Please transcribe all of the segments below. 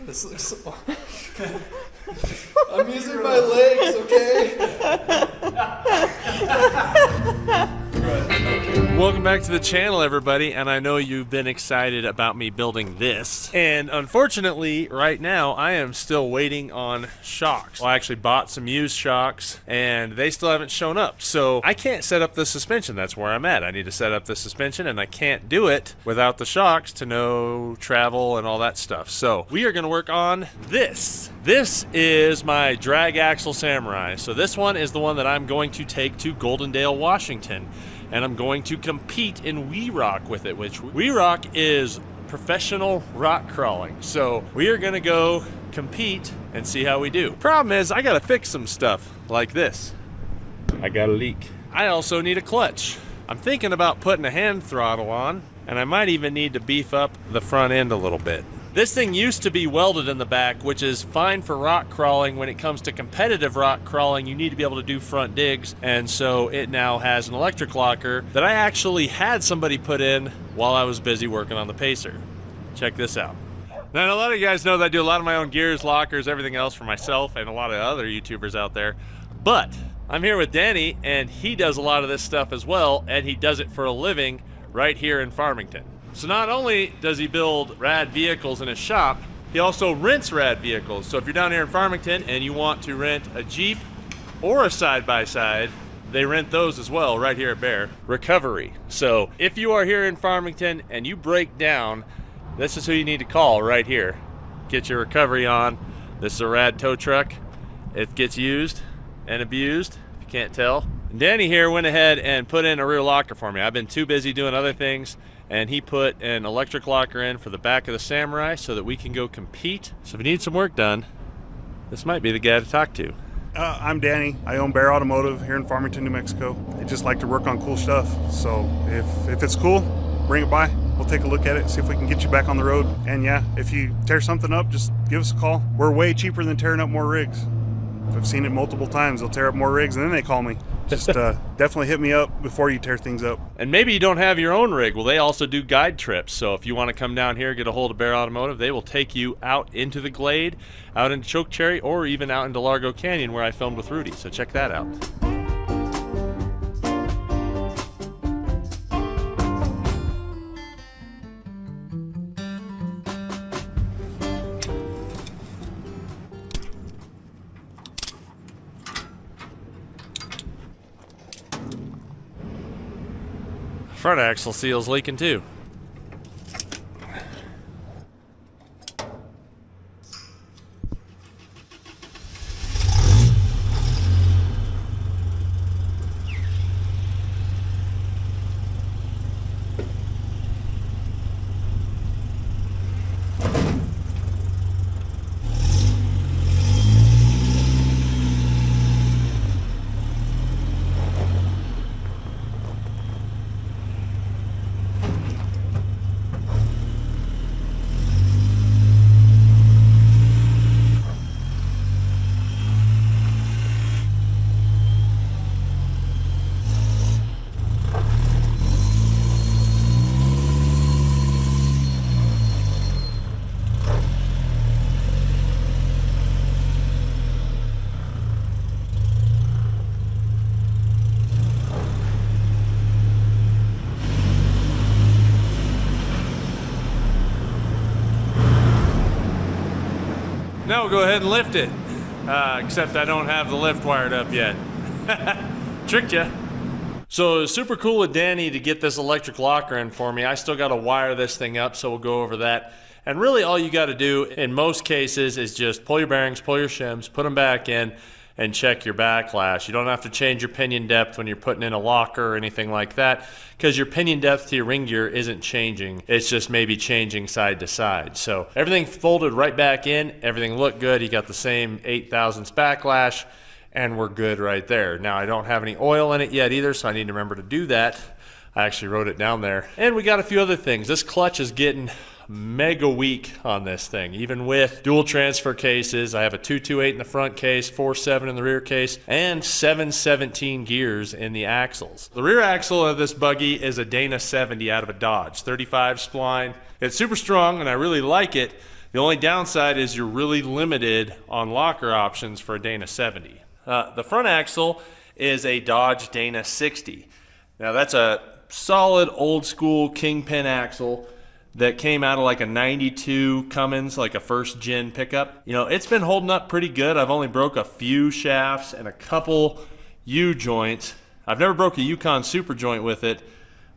This looks so... I'm using my legs, okay? Welcome back to the channel, everybody, and I know you've been excited about me building this. And unfortunately, right now, I am still waiting on shocks. Well, I actually bought some used shocks, and they still haven't shown up. So I can't set up the suspension. That's where I'm at. I need to set up the suspension, and I can't do it without the shocks to know travel and all that stuff. So we are going to work on this. This is my drag axle Samurai. So this one is the one that I'm going to take to Goldendale, Washington. And I'm going to compete in We Rock with it, which We Rock is professional rock crawling. So we are gonna go compete and see how we do. Problem is, I gotta fix some stuff like this. I got a leak. I also need a clutch. I'm thinking about putting a hand throttle on, and I might even need to beef up the front end a little bit. This thing used to be welded in the back, which is fine for rock crawling. When it comes to competitive rock crawling, you need to be able to do front digs, and so it now has an electric locker that I actually had somebody put in while I was busy working on the Pacer. Check this out. Now, a lot of you guys know that I do a lot of my own gears, lockers, everything else for myself and a lot of other YouTubers out there, but I'm here with Danny, and he does a lot of this stuff as well, and he does it for a living right here in Farmington. So not only does he build rad vehicles in his shop, he also rents rad vehicles. So if you're down here in Farmington and you want to rent a Jeep or a side-by-side, they rent those as well right here at Bear. Recovery. So if you are here in Farmington and you break down, this is who you need to call right here. Get your recovery on. This is a rad tow truck. It gets used and abused, if you can't tell. And Danny here went ahead and put in a rear locker for me. I've been too busy doing other things, and he put an electric locker in for the back of the Samurai so that we can go compete. So if you need some work done, this might be the guy to talk to. I'm Danny. I own Bear Automotive here in Farmington, New Mexico. I just like to work on cool stuff. So if it's cool, bring it by. We'll take a look at it, see if we can get you back on the road. And yeah, if you tear something up, just give us a call. We're way cheaper than tearing up more rigs. I've seen it multiple times. They'll tear up more rigs and then they call me. Just definitely hit me up before you tear things up. And maybe you don't have your own rig. Well, they also do guide trips. So if you want to come down here, get a hold of Bear Automotive, they will take you out into the Glade, out into Chokecherry, or even out into Largo Canyon where I filmed with Rudy. So check that out. Front axle seal's leaking too. Now we'll go ahead and lift it, except I don't have the lift wired up yet. Tricked ya. So it was super cool with Danny to get this electric locker in for me. I still got to wire this thing up, so we'll go over that. And really all you got to do in most cases is just pull your bearings, pull your shims, put them back in, and check your backlash. You don't have to change your pinion depth when you're putting in a locker or anything like that, because your pinion depth to your ring gear isn't changing. It's just maybe changing side to side. So everything folded right back in, everything looked good. You got the same 8 thousandths backlash, and we're good right there. Now I don't have any oil in it yet either, so I need to remember to do that. I actually wrote it down there. And we got a few other things. This clutch is getting mega weak on this thing, even with dual transfer cases. I have a 228 in the front case, 4.7 in the rear case, and 7/17 gears in the axles. The rear axle of this buggy is a Dana 70 out of a Dodge 35 spline. It's super strong and I really like it. The only downside is you're really limited on locker options for a Dana 70. The front axle is a Dodge Dana 60. Now that's a solid old school kingpin axle that came out of like a 92 Cummins, like a first gen pickup. You know, it's been holding up pretty good. I've only broke a few shafts and a couple U-joints. I've never broke a Yukon super joint with it,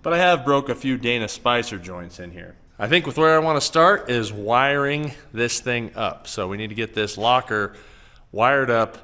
but I have broke a few Dana Spicer joints in here. I think with where I want to start is wiring this thing up. So we need to get this locker wired up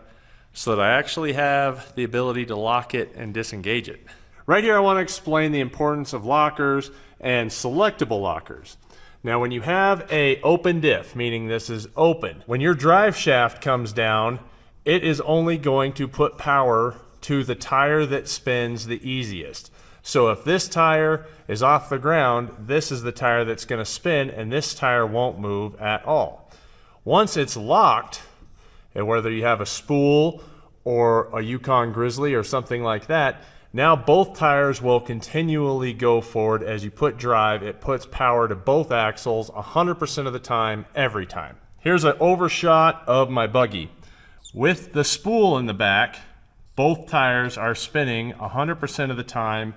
so that I actually have the ability to lock it and disengage it. Right here I want to explain the importance of lockers and selectable lockers. Now when you have a open diff, meaning this is open, when your drive shaft comes down, it is only going to put power to the tire that spins the easiest. So if this tire is off the ground, this is the tire that's going to spin, and this tire won't move at all. Once it's locked, and whether you have a spool or a Yukon Grizzly or something like that, now both tires will continually go forward. As you put drive, it puts power to both axles 100% of the time, every time. Here's an overshot of my buggy. With the spool in the back, both tires are spinning 100% of the time,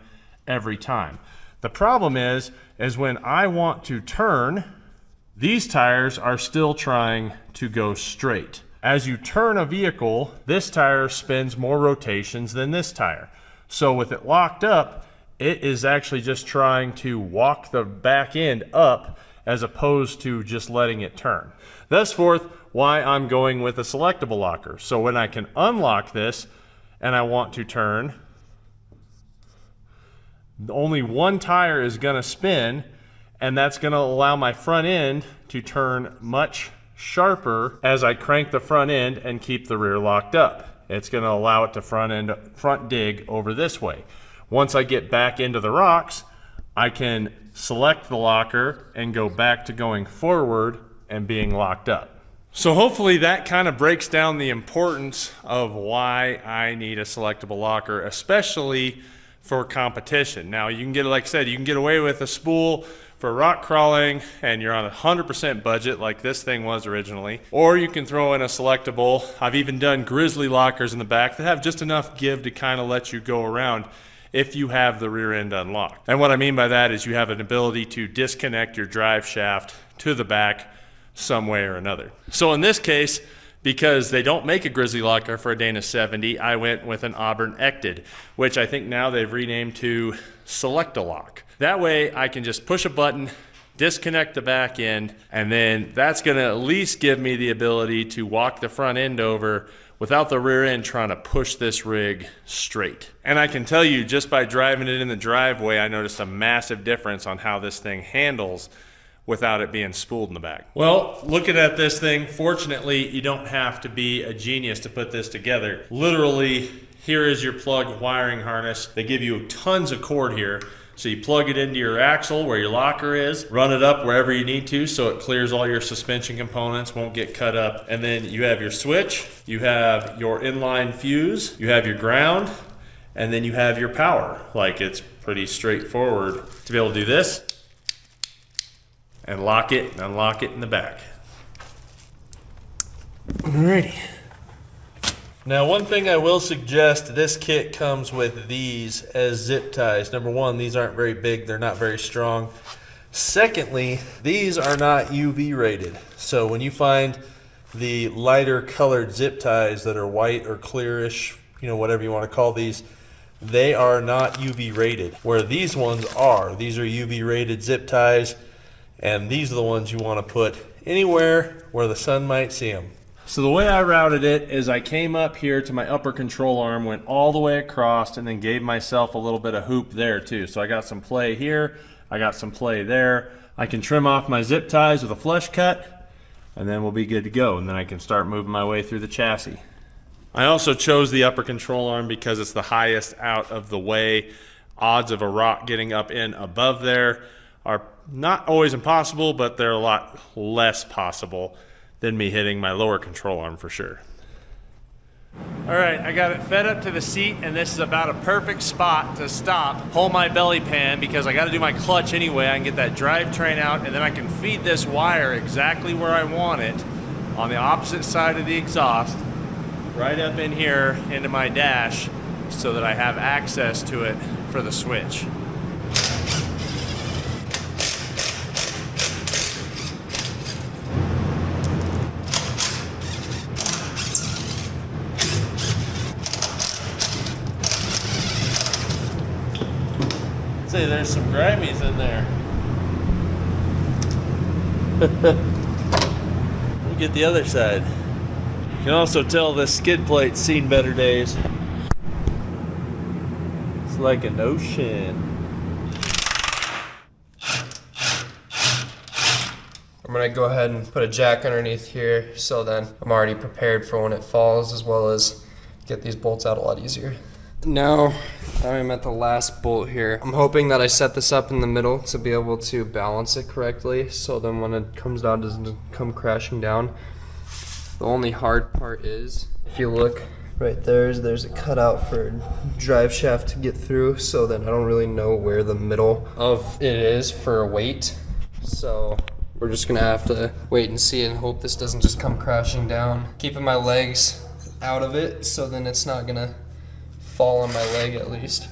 every time. The problem is when I want to turn, these tires are still trying to go straight. As you turn a vehicle, this tire spins more rotations than this tire. So with it locked up, it is actually just trying to walk the back end up as opposed to just letting it turn. Thus forth, why I'm going with a selectable locker. So when I can unlock this and I want to turn, only one tire is going to spin, and that's going to allow my front end to turn much sharper as I crank the front end and keep the rear locked up. It's going to allow it to front dig over this way. Once I get back into the rocks, I can select the locker and go back to going forward and being locked up. So hopefully that kind of breaks down the importance of why I need a selectable locker, especially for competition. Now you can get, like I said, you can get away with a spool for rock crawling and you're on a 100% budget like this thing was originally, or you can throw in a selectable. I've even done Grizzly lockers in the back that have just enough give to kind of let you go around if you have the rear end unlocked. And what I mean by that is you have an ability to disconnect your drive shaft to the back some way or another. So in this case, because they don't make a Grizzly locker for a Dana 70, I went with an Auburn Ected, which I think now they've renamed to Select-A-Lock. That way I can just push a button, disconnect the back end, and then that's gonna at least give me the ability to walk the front end over without the rear end trying to push this rig straight. And I can tell you, just by driving it in the driveway, I noticed a massive difference on how this thing handles without it being spooled in the back. Well, looking at this thing, fortunately, you don't have to be a genius to put this together. Literally, here is your plug wiring harness. They give you tons of cord here. So you plug it into your axle where your locker is, run it up wherever you need to so it clears all your suspension components, won't get cut up. And then you have your switch, you have your inline fuse, you have your ground, and then you have your power. Like, it's pretty straightforward to be able to do this and lock it and unlock it in the back. Alrighty. Now, one thing I will suggest, this kit comes with these as zip ties. Number one, these aren't very big, they're not very strong. Secondly, these are not UV rated. So when you find the lighter colored zip ties that are white or clearish, you know, whatever you want to call these, they are not UV rated. Where these ones are. These are UV rated zip ties, and these are the ones you want to put anywhere where the sun might see them. So the way I routed it is I came up here to my upper control arm, went all the way across, and then gave myself a little bit of hoop there too. So I got some play here, I got some play there. I can trim off my zip ties with a flush cut, and then we'll be good to go. And then I can start moving my way through the chassis. I also chose the upper control arm because it's the highest out of the way. Odds of a rock getting up in above there are not always impossible, but they're a lot less possible than me hitting my lower control arm for sure. All right, I got it fed up to the seat, and this is about a perfect spot to stop, pull my belly pan, because I got to do my clutch anyway. I can get that drivetrain out, and then I can feed this wire exactly where I want it, on the opposite side of the exhaust, right up in here into my dash, so that I have access to it for the switch. Say there's some Grammys in there. Let me get the other side. You can also tell this skid plate's seen better days. It's like an ocean. I'm gonna go ahead and put a jack underneath here, so then I'm already prepared for when it falls, as well as get these bolts out a lot easier. Now I'm at the last bolt here. I'm hoping that I set this up in the middle to be able to balance it correctly, so then when it comes down, it doesn't come crashing down. The only hard part is, if you look right there's a cutout for a drive shaft to get through, so then I don't really know where the middle of it is for a weight. So we're just gonna have to wait and see and hope this doesn't just come crashing down. Keeping my legs out of it, so then it's not gonna fall on my leg at least.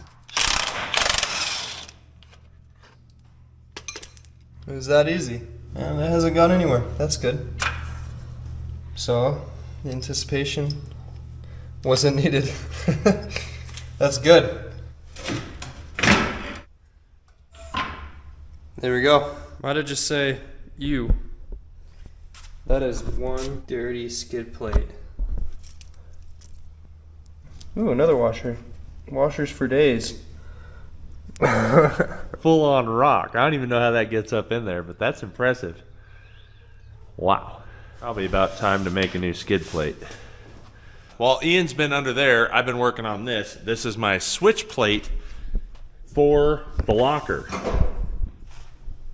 It was that easy. And it hasn't gone anywhere. That's good. So, the anticipation wasn't needed. That's good. There we go. Might have just say, you. That is one dirty skid plate. Ooh, another washer. Washers for days. Full on rock. I don't even know how that gets up in there, but that's impressive. Wow. Probably about time to make a new skid plate. While Ian's been under there, I've been working on this. This is my switch plate for the locker.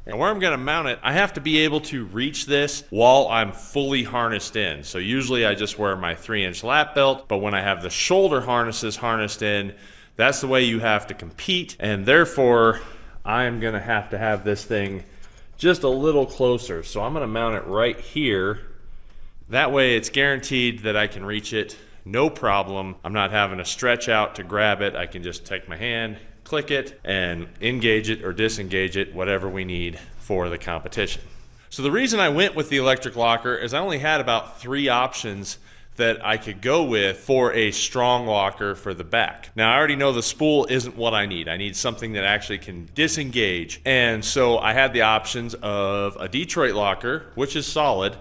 And where I'm gonna mount it, I have to be able to reach this while I'm fully harnessed in. So usually I just wear my 3-inch lap belt, but when I have the shoulder harnesses harnessed in, that's the way you have to compete, and therefore I'm gonna have to have this thing just a little closer. So I'm gonna mount it right here. That way it's guaranteed that I can reach it, no problem. I'm not having to stretch out to grab it. I can just take my hand, click it, and engage it or disengage it, whatever we need for the competition. So the reason I went with the electric locker is I only had about 3 options that I could go with for a strong locker for the back. Now I already know the spool isn't what I need. I need something that actually can disengage. And so I had the options of a Detroit locker, which is solid,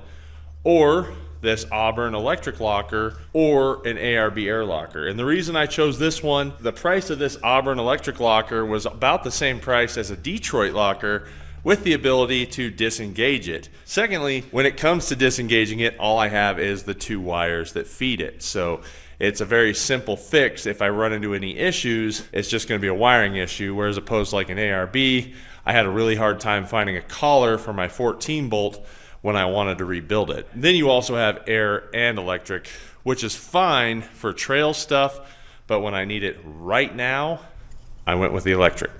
or this Auburn electric locker, or an ARB air locker. And the reason I chose this one, the price of this Auburn electric locker was about the same price as a Detroit locker, with the ability to disengage it. Secondly, when it comes to disengaging it, all I have is the 2 wires that feed it. So it's a very simple fix. If I run into any issues, it's just gonna be a wiring issue, whereas opposed to like an ARB, I had a really hard time finding a collar for my 14 bolt when I wanted to rebuild it. Then you also have air and electric, which is fine for trail stuff, but when I need it right now, I went with the electric.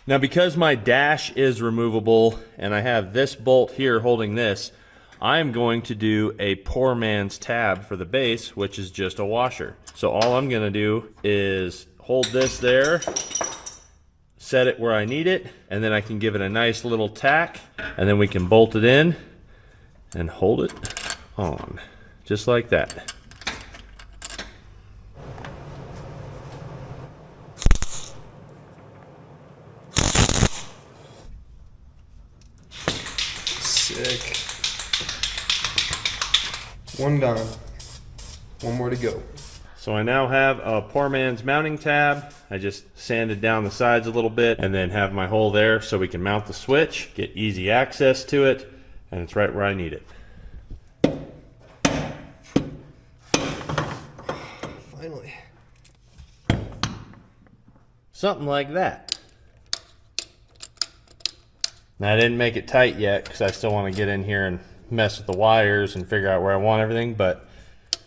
Now because my dash is removable and I have this bolt here holding this, I'm going to do a poor man's tab for the base, which is just a washer. So all I'm gonna do is hold this there, set it where I need it, and then I can give it a nice little tack, and then we can bolt it in and hold it on, just like that. Sick. One done. One more to go. So I now have a poor man's mounting tab. I just sanded down the sides a little bit and then have my hole there so we can mount the switch, get easy access to it, and it's right where I need it. something like that. Now I didn't make it tight yet because I still want to get in here and mess with the wires and figure out where I want everything, but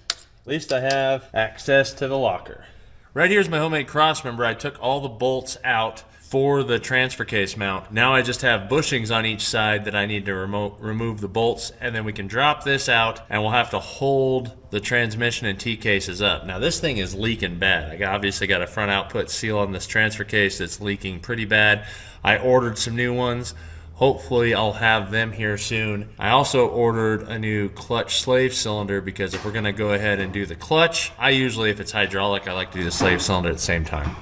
at least I have access to the locker. Right here's my homemade cross member. I took all the bolts out for the transfer case mount. Now I just have bushings on each side that I need to remove the bolts, and then we can drop this out and we'll have to hold the transmission and T-cases up. Now this thing is leaking bad. I obviously got a front output seal on this transfer case that's leaking pretty bad. I ordered some new ones. Hopefully I'll have them here soon. I also ordered a new clutch slave cylinder because if we're gonna go ahead and do the clutch, I usually, if it's hydraulic, I like to do the slave cylinder at the same time.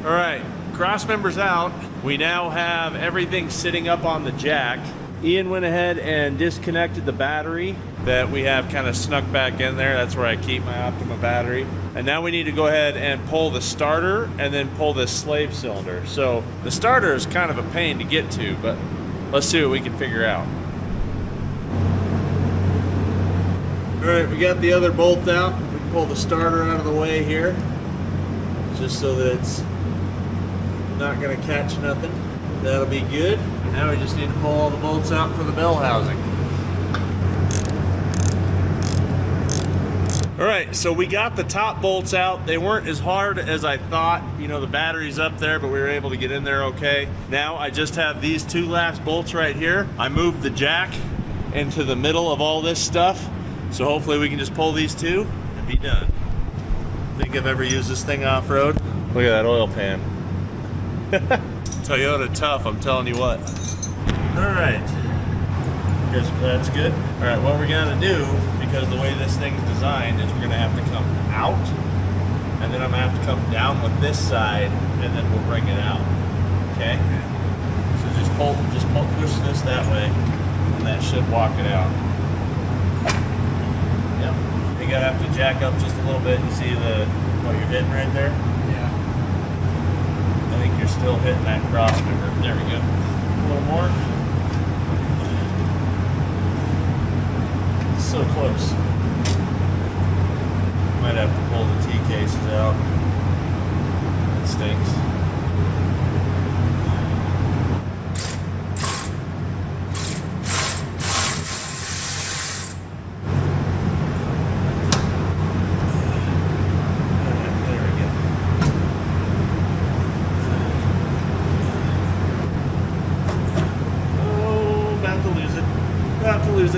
All right, cross members out. We now have everything sitting up on the jack. Ian went ahead and disconnected the battery that we have kind of snuck back in there. That's where I keep my Optima battery. And now we need to go ahead and pull the starter and then pull this slave cylinder. So the starter is kind of a pain to get to, but let's see what we can figure out. All right, we got the other bolt out. We can pull the starter out of the way here, just so that it's not gonna catch nothing. That'll be good. Now we just need to pull all the bolts out for the bell housing. All right, so we got the top bolts out. They weren't as hard as I thought. You know, the battery's up there, but we were able to get in there okay. Now I just have these two last bolts right here. I moved the jack into the middle of all this stuff, so hopefully we can just pull these two and be done. Think I've ever used this thing off-road? Look at that oil pan. Toyota tough, I'm telling you what. All right, guess that's good. All right, what we're gonna do, because the way this thing's designed, is we're gonna have to come out, and then I'm gonna have to come down with this side, and then we'll bring it out, okay? So just push this that way, and that should walk it out. Yep, you gotta have to jack up just a little bit. You see what you're hitting right there? I think you're still hitting that cross member. There we go. A little more. So close. Might have to pull the T-cases out. It stinks. Not to lose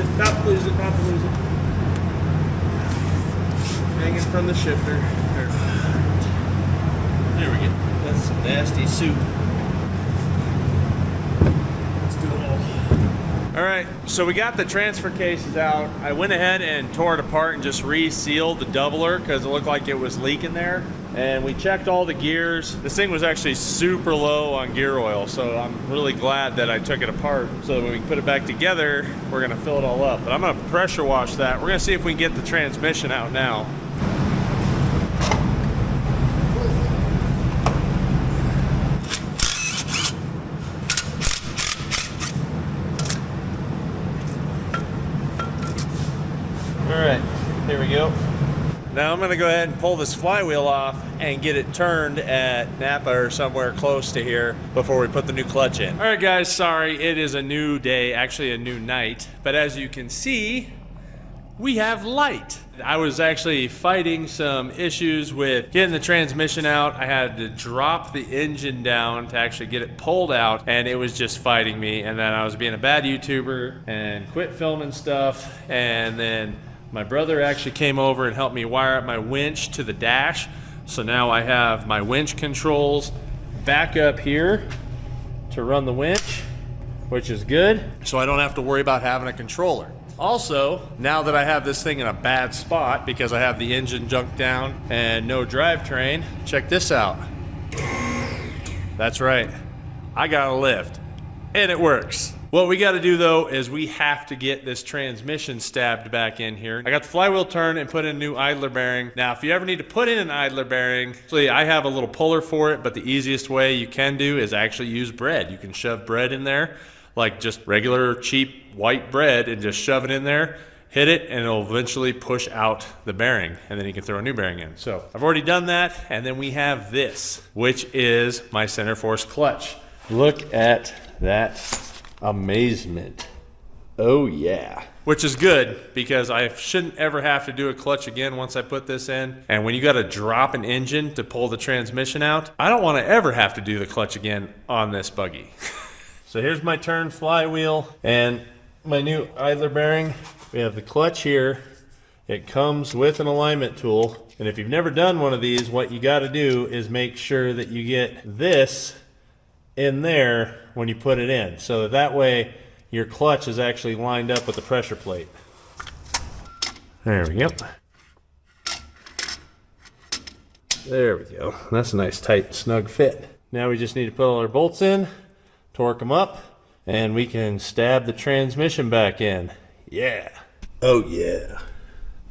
it. Hanging from the shifter. There we go. That's some nasty soup. Let's do it all. All right, so we got the transfer cases out. I went ahead and tore it apart and just re-sealed the doubler because it looked like it was leaking there. And we checked all the gears. This thing was actually super low on gear oil, so I'm really glad that I took it apart so that when we put it back together, we're gonna fill it all up. But I'm gonna pressure wash that. We're gonna see if we can get the transmission out now. All right, here we go. Now I'm gonna go ahead and pull this flywheel off and get it turned at Napa or somewhere close to here before we put the new clutch in. All right guys, sorry, it is a new day, actually a new night, but as you can see, we have light. I was actually fighting some issues with getting the transmission out. I had to drop the engine down to actually get it pulled out, and it was just fighting me. And then I was being a bad YouTuber and quit filming stuff, and then my brother actually came over and helped me wire up my winch to the dash. So now I have my winch controls back up here to run the winch, which is good. So I don't have to worry about having a controller. Also, now that I have this thing in a bad spot because I have the engine junked down and no drivetrain, check this out. That's right, I got a lift, and it works. What we gotta do though is we have to get this transmission stabbed back in here. I got the flywheel turned and put in a new idler bearing. Now, if you ever need to put in an idler bearing, actually I have a little puller for it, but the easiest way you can do is actually use bread. You can shove bread in there. like just regular cheap white bread and just shove it in there, hit it, and it'll eventually push out the bearing, and then you can throw a new bearing in. So I've already done that, and then we have this, which is my center force clutch. Look at that amazement. Oh yeah. Which is good, because I shouldn't ever have to do a clutch again once I put this in. And when you gotta drop an engine to pull the transmission out, I don't wanna ever have to do the clutch again on this buggy. So here's my turn flywheel and my new idler bearing. We have the clutch here. It comes with an alignment tool. And if you've never done one of these, what you gotta do is make sure that you get this in there when you put it in. So that way, your clutch is actually lined up with the pressure plate. There we go. There we go. That's a nice tight snug fit. Now we just need to put all our bolts in, torque them up, and we can stab the transmission back in. Yeah. Oh yeah.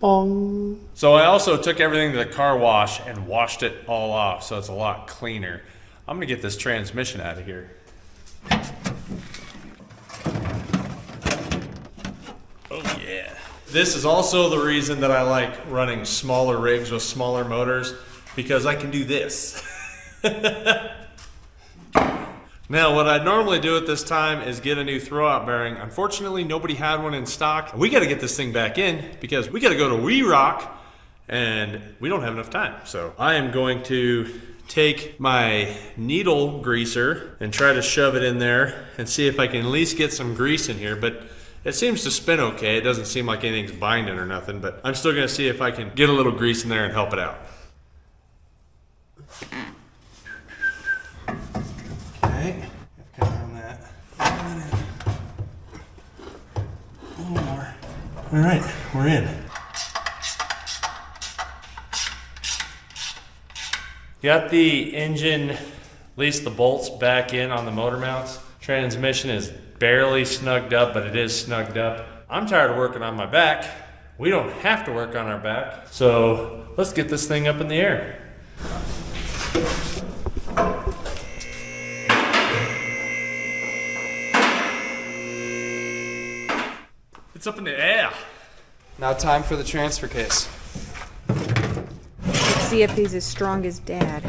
Bong. So I also took everything to the car wash and washed it all off, so it's a lot cleaner. I'm gonna get this transmission out of here. Oh yeah. This is also the reason that I like running smaller rigs with smaller motors, because I can do this. Now what I'd normally do at this time is get a new throwout bearing. Unfortunately, nobody had one in stock. We gotta get this thing back in because we gotta go to We Rock and we don't have enough time. So I am going to take my needle greaser and try to shove it in there and see if I can at least get some grease in here, but it seems to spin okay. It doesn't seem like anything's binding or nothing, but I'm still gonna see if I can get a little grease in there and help it out. Okay, I've got on that. A little more. All right, we're in. Got the engine, at least the bolts, back in on the motor mounts. Transmission is barely snugged up, but it is snugged up. I'm tired of working on my back. We don't have to work on our back. So let's get this thing up in the air. It's up in the air. Now time for the transfer case. Let's see if he's as strong as Dad.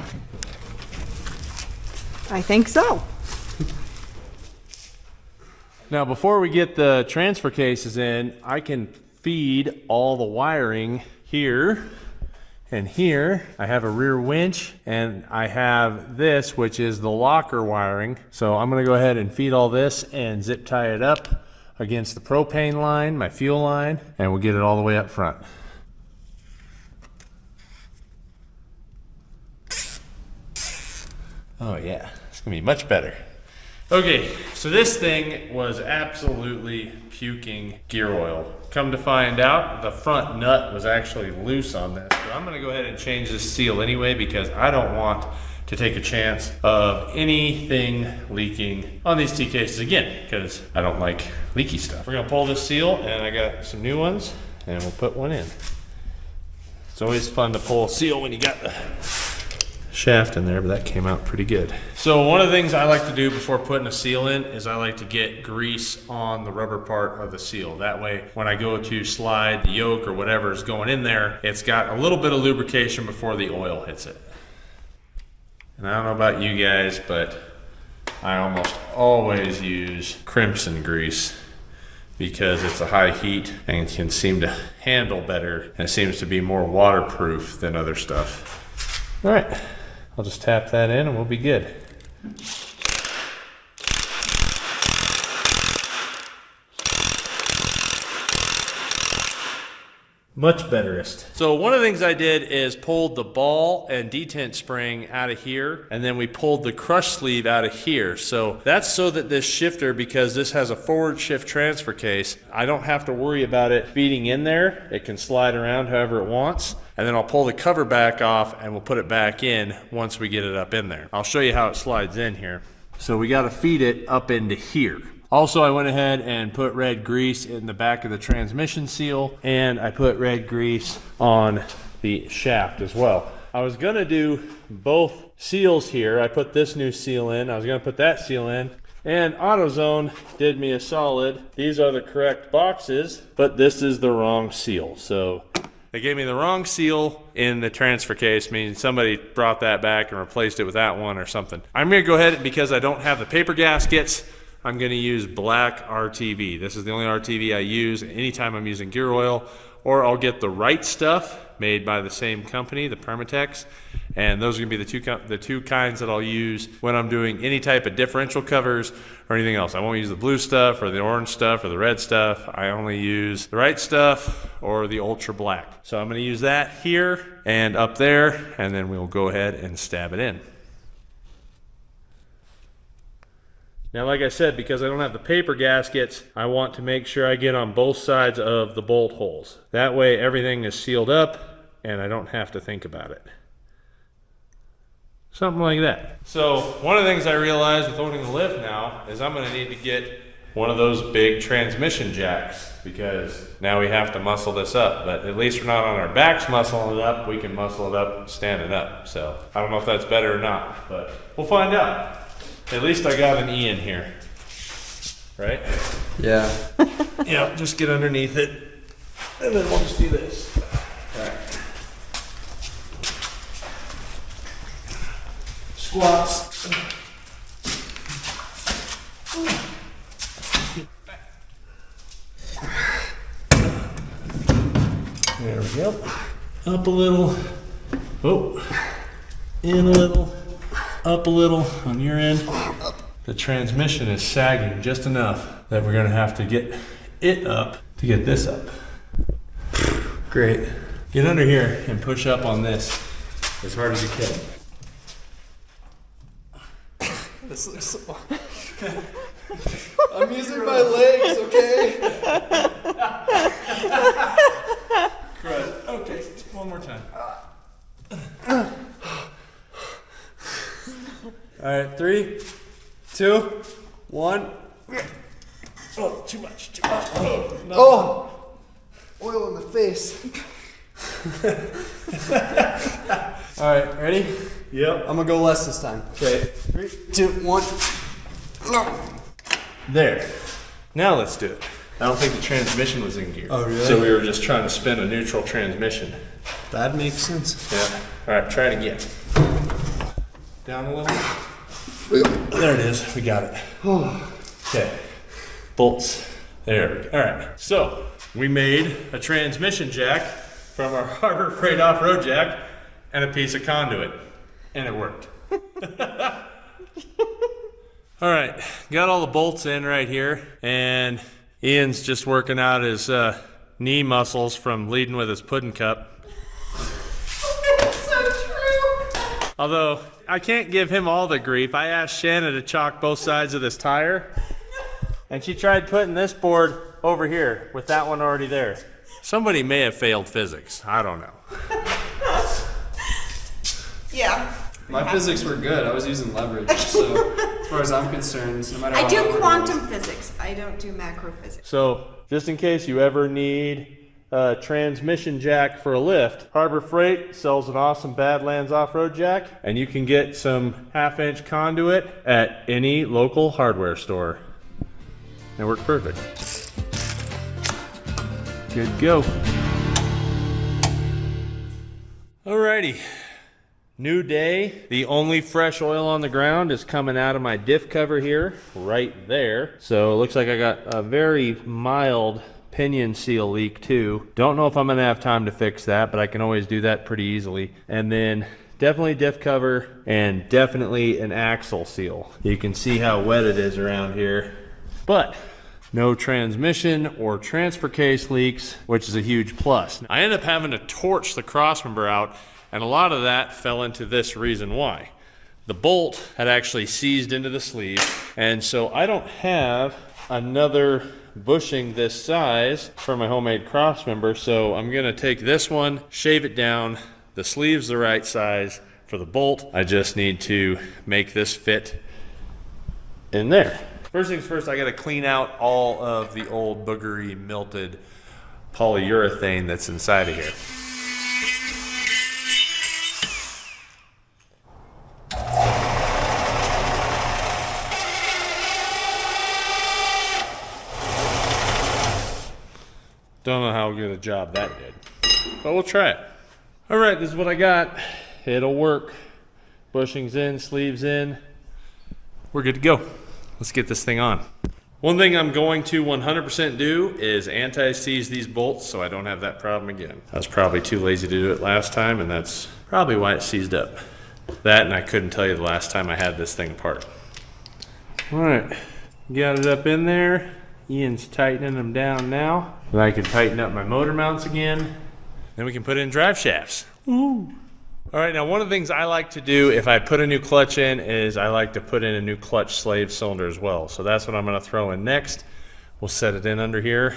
I think so. Now before we get the transfer cases in, I can feed all the wiring here and here. I have a rear winch and I have this, which is the locker wiring. So I'm gonna go ahead and feed all this and zip tie it up against the propane line, my fuel line, and we'll get it all the way up front. Oh yeah, it's gonna be much better. Okay, so this thing was absolutely puking gear oil. Come to find out, the front nut was actually loose on this. So I'm gonna go ahead and change this seal anyway because I don't want to take a chance of anything leaking on these T cases again because I don't like leaky stuff. We're gonna pull this seal and I got some new ones and we'll put one in. It's always fun to pull a seal when you got the shaft in there, but that came out pretty good. So one of the things I like to do before putting a seal in is I like to get grease on the rubber part of the seal. That way when I go to slide the yoke or whatever is going in there, it's got a little bit of lubrication before the oil hits it. And I don't know about you guys, but I almost always use crimson grease because it's a high heat and can seem to handle better and it seems to be more waterproof than other stuff. All right. I'll just tap that in and we'll be good. Much betterest. So one of the things I did is pulled the ball and detent spring out of here, and then we pulled the crush sleeve out of here. So that's so that this shifter, because this has a forward shift transfer case, I don't have to worry about it feeding in there. It can slide around however it wants. And then I'll pull the cover back off and we'll put it back in once we get it up in there. I'll show you how it slides in here. So we got to feed it up into here. Also, I went ahead and put red grease in the back of the transmission seal, and I put red grease on the shaft as well. I was gonna do both seals here. I put this new seal in, I was gonna put that seal in, And AutoZone did me a solid. These are the correct boxes, but this is the wrong seal. So they gave me the wrong seal in the transfer case, meaning somebody brought that back and replaced it with that one or something. I'm gonna go ahead, because I don't have the paper gaskets, I'm gonna use black RTV. This is the only RTV I use anytime I'm using gear oil, or I'll get the right stuff made by the same company, the Permatex, and those are gonna be the two kinds that I'll use when I'm doing any type of differential covers or anything else. I won't use the blue stuff or the orange stuff or the red stuff. I only use the right stuff or the ultra black. So I'm gonna use that here and up there, and then we'll go ahead and stab it in. Now, like I said, because I don't have the paper gaskets, I want to make sure I get on both sides of the bolt holes. That way everything is sealed up and I don't have to think about it. Something like that. So one of the things I realized with owning the lift now is I'm gonna need to get one of those big transmission jacks, because now we have to muscle this up, but at least we're not on our backs muscling it up, we can muscle it up standing up. So I don't know if that's better or not, but we'll find out. At least I got an E in here, right? Yeah. Yeah, just get underneath it, and then we'll just do this. All right. Squats. There we go. Up a little. Oh. In a little. Up a little on your end. The transmission is sagging just enough that we're gonna have to get it up to get this up. Great. Get under here and push up on this as hard as you can. This looks so... I'm using my legs, okay? Crud. Okay, one more time. All right, 3, 2, 1. Oh, too much, too much. Oh, no. Oh! Oil in the face. All right, ready? Yep. I'm gonna go less this time. Okay. 3, 2, 1. There. Now let's do it. I don't think the transmission was in gear. Oh, really? So we were just trying to spin a neutral transmission. That makes sense. Yeah. All right, try it again. Down a little. There it is. We got it. Okay. Bolts. There we go. All right. So we made a transmission jack from our Harbor Freight off-road jack and a piece of conduit, and it worked. All right. Got all the bolts in right here, and Ian's just working out his knee muscles from leading with his pudding cup. It's so true. Although, I can't give him all the grief. I asked Shanna to chalk both sides of this tire, and she tried putting this board over here with that one already there. Somebody may have failed physics. I don't know. Yeah. My physics were good. I was using leverage, so as far as I'm concerned, no matter how I do awkward it quantum is. physics. I don't do macro physics. So, just in case you ever need a transmission jack for a lift, Harbor Freight sells an awesome Badlands off-road jack, and you can get some 1/2-inch conduit at any local hardware store. It works perfect. Good to go. Alrighty. New day. The only fresh oil on the ground is coming out of my diff cover here, right there. So it looks like I got a very mild pinion seal leak too. Don't know if I'm gonna have time to fix that, but I can always do that pretty easily. And then definitely diff cover and definitely an axle seal. You can see how wet it is around here. But no transmission or transfer case leaks, which is a huge plus. I ended up having to torch the crossmember out, and a lot of that fell into this reason why. The bolt had actually seized into the sleeve, and so I don't have another bushing this size for my homemade crossmember, so I'm gonna take this one, shave it down. The sleeve's the right size for the bolt. I just need to make this fit in there. First things first, I gotta clean out all of the old boogery milted polyurethane that's inside of here. Don't know how good a job that did, but we'll try it. All right, this is what I got. It'll work. Bushings in, sleeves in. We're good to go. Let's get this thing on. One thing I'm going to 100% do is anti-seize these bolts so I don't have that problem again. I was probably too lazy to do it last time, and that's probably why it seized up. That, and I couldn't tell you the last time I had this thing apart. All right, got it up in there. Ian's tightening them down now. And I can tighten up my motor mounts again. Then we can put in drive shafts. Ooh. All right, now one of the things I like to do if I put a new clutch in is I like to put in a new clutch slave cylinder as well. So that's what I'm gonna throw in next. We'll set it in under here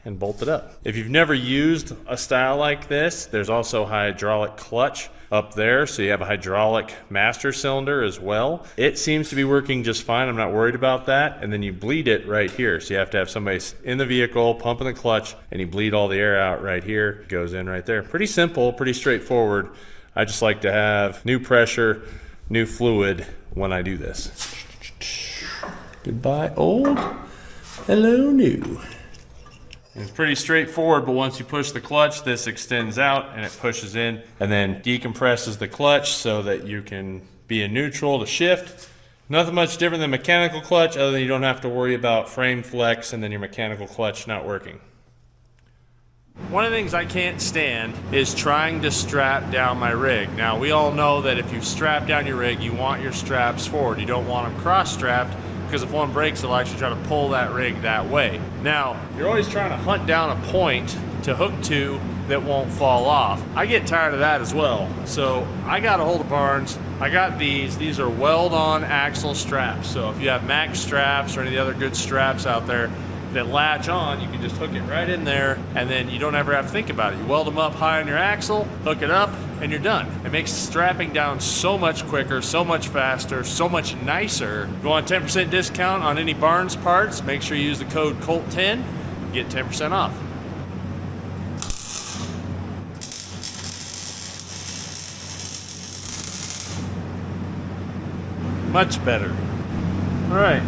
and bolt it up. If you've never used a style like this, there's also hydraulic clutch up there, so you have a hydraulic master cylinder as well. It seems to be working just fine. I'm not worried about that. And then you bleed it right here. So you have to have somebody in the vehicle pumping the clutch, and you bleed all the air out right here. It goes in right there. Pretty simple, pretty straightforward. I just like to have new pressure, new fluid when I do this. Goodbye old, hello new. It's pretty straightforward, but once you push the clutch, this extends out and it pushes in and then decompresses the clutch so that you can be in neutral to shift. Nothing much different than mechanical clutch, other than you don't have to worry about frame flex and then your mechanical clutch not working. One of the things I can't stand is trying to strap down my rig. Now, we all know that if you strap down your rig, you want your straps forward. You don't want them cross-strapped, because if one breaks, it'll actually try to pull that rig that way. Now, you're always trying to hunt down a point to hook to that won't fall off. I get tired of that as well. So I got a hold of Barnes. I got these. These are weld-on axle straps. So if you have Max straps or any of the other good straps out there that latch on, you can just hook it right in there, and then you don't ever have to think about it. You weld them up high on your axle, hook it up, and you're done. It makes strapping down so much quicker, so much faster, so much nicer. If you want a 10% discount on any Barnes parts, make sure you use the code COLT10, get 10% off. Much better. All right,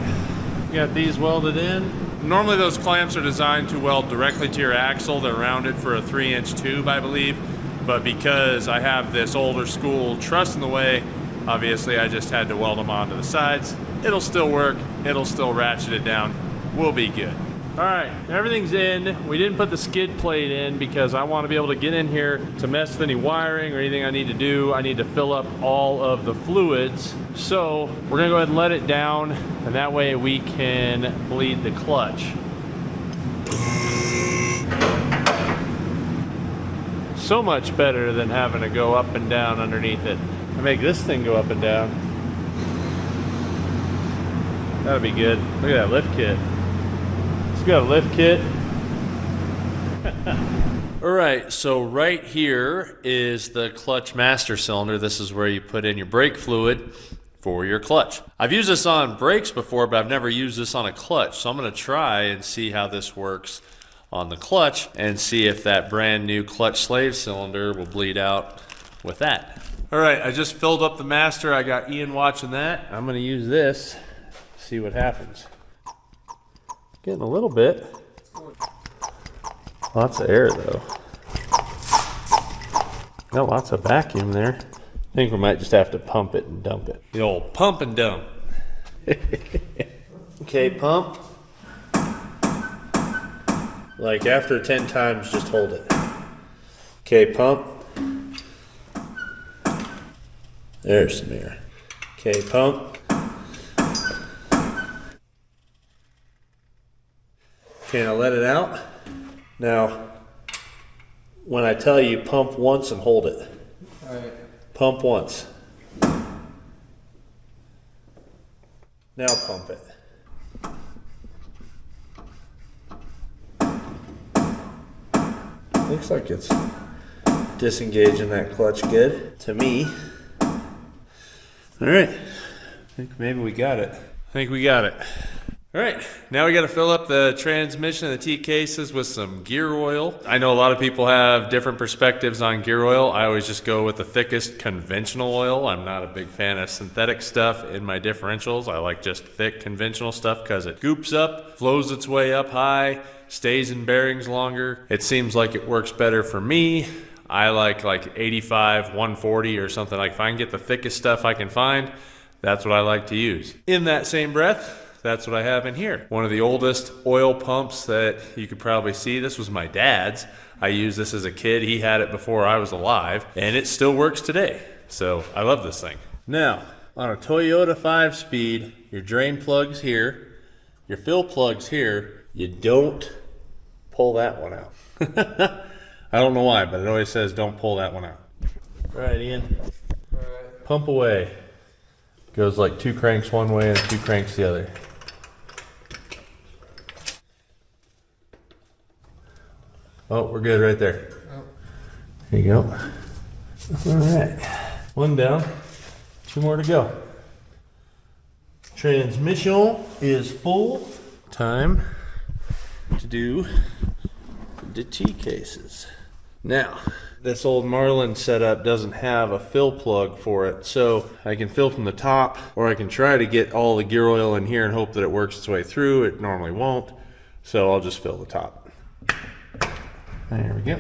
got these welded in. Normally those clamps are designed to weld directly to your axle. They're rounded for a 3-inch tube, I believe. But because I have this older school truss in the way, obviously I just had to weld them onto the sides. It'll still work. It'll still ratchet it down. We'll be good. All right, everything's in. We didn't put the skid plate in because I want to be able to get in here to mess with any wiring or anything I need to do. I need to fill up all of the fluids. So we're gonna go ahead and let it down, and that way we can bleed the clutch. So much better than having to go up and down underneath it. I make this thing go up and down. That'll be good. Look at that lift kit. It's got a lift kit. All right, so right here is the clutch master cylinder. This is where you put in your brake fluid for your clutch. I've used this on brakes before, but I've never used this on a clutch. So I'm gonna try and see how this works on the clutch and see if that brand new clutch slave cylinder will bleed out with that. All right, I just filled up the master. I got Ian watching that. I'm gonna use this, see what happens. Getting a little bit. Lots of air though. Got lots of vacuum there. I think we might just have to pump it and dump it. The old pump and dump. Okay, pump. Like after 10 times, just hold it. Okay, pump. There's some air. Okay, pump. Okay, now let it out. Now, when I tell you pump once and hold it. All right. Pump once. Now pump it. Looks like it's disengaging that clutch good to me. All right, I think maybe we got it. I think we got it. All right, now we got to fill up the transmission and the T cases with some gear oil. I know a lot of people have different perspectives on gear oil. I always just go with the thickest conventional oil. I'm not a big fan of synthetic stuff in my differentials. I like just thick conventional stuff because it goops up, flows its way up high, stays in bearings longer. It seems like it works better for me. I like 85, 140 or something. Like if I can get the thickest stuff I can find, that's what I like to use. In that same breath, that's what I have in here. One of the oldest oil pumps that you could probably see. This was my dad's. I used this as a kid. He had it before I was alive, and it still works today. So I love this thing. Now, on a Toyota 5-speed, your drain plug's here, your fill plug's here. You don't pull that one out. I don't know why, but it always says don't pull that one out. All right, Ian. All right. Pump away. Goes like 2 cranks one way and 2 cranks the other. Oh, we're good right there. Oh. There you go. All right. 1 down, 2 more to go. Transmission is full. Time to do the T cases. Now, this old Marlin setup doesn't have a fill plug for it, so I can fill from the top, or I can try to get all the gear oil in here and hope that it works its way through. It normally won't, so I'll just fill the top. There we go.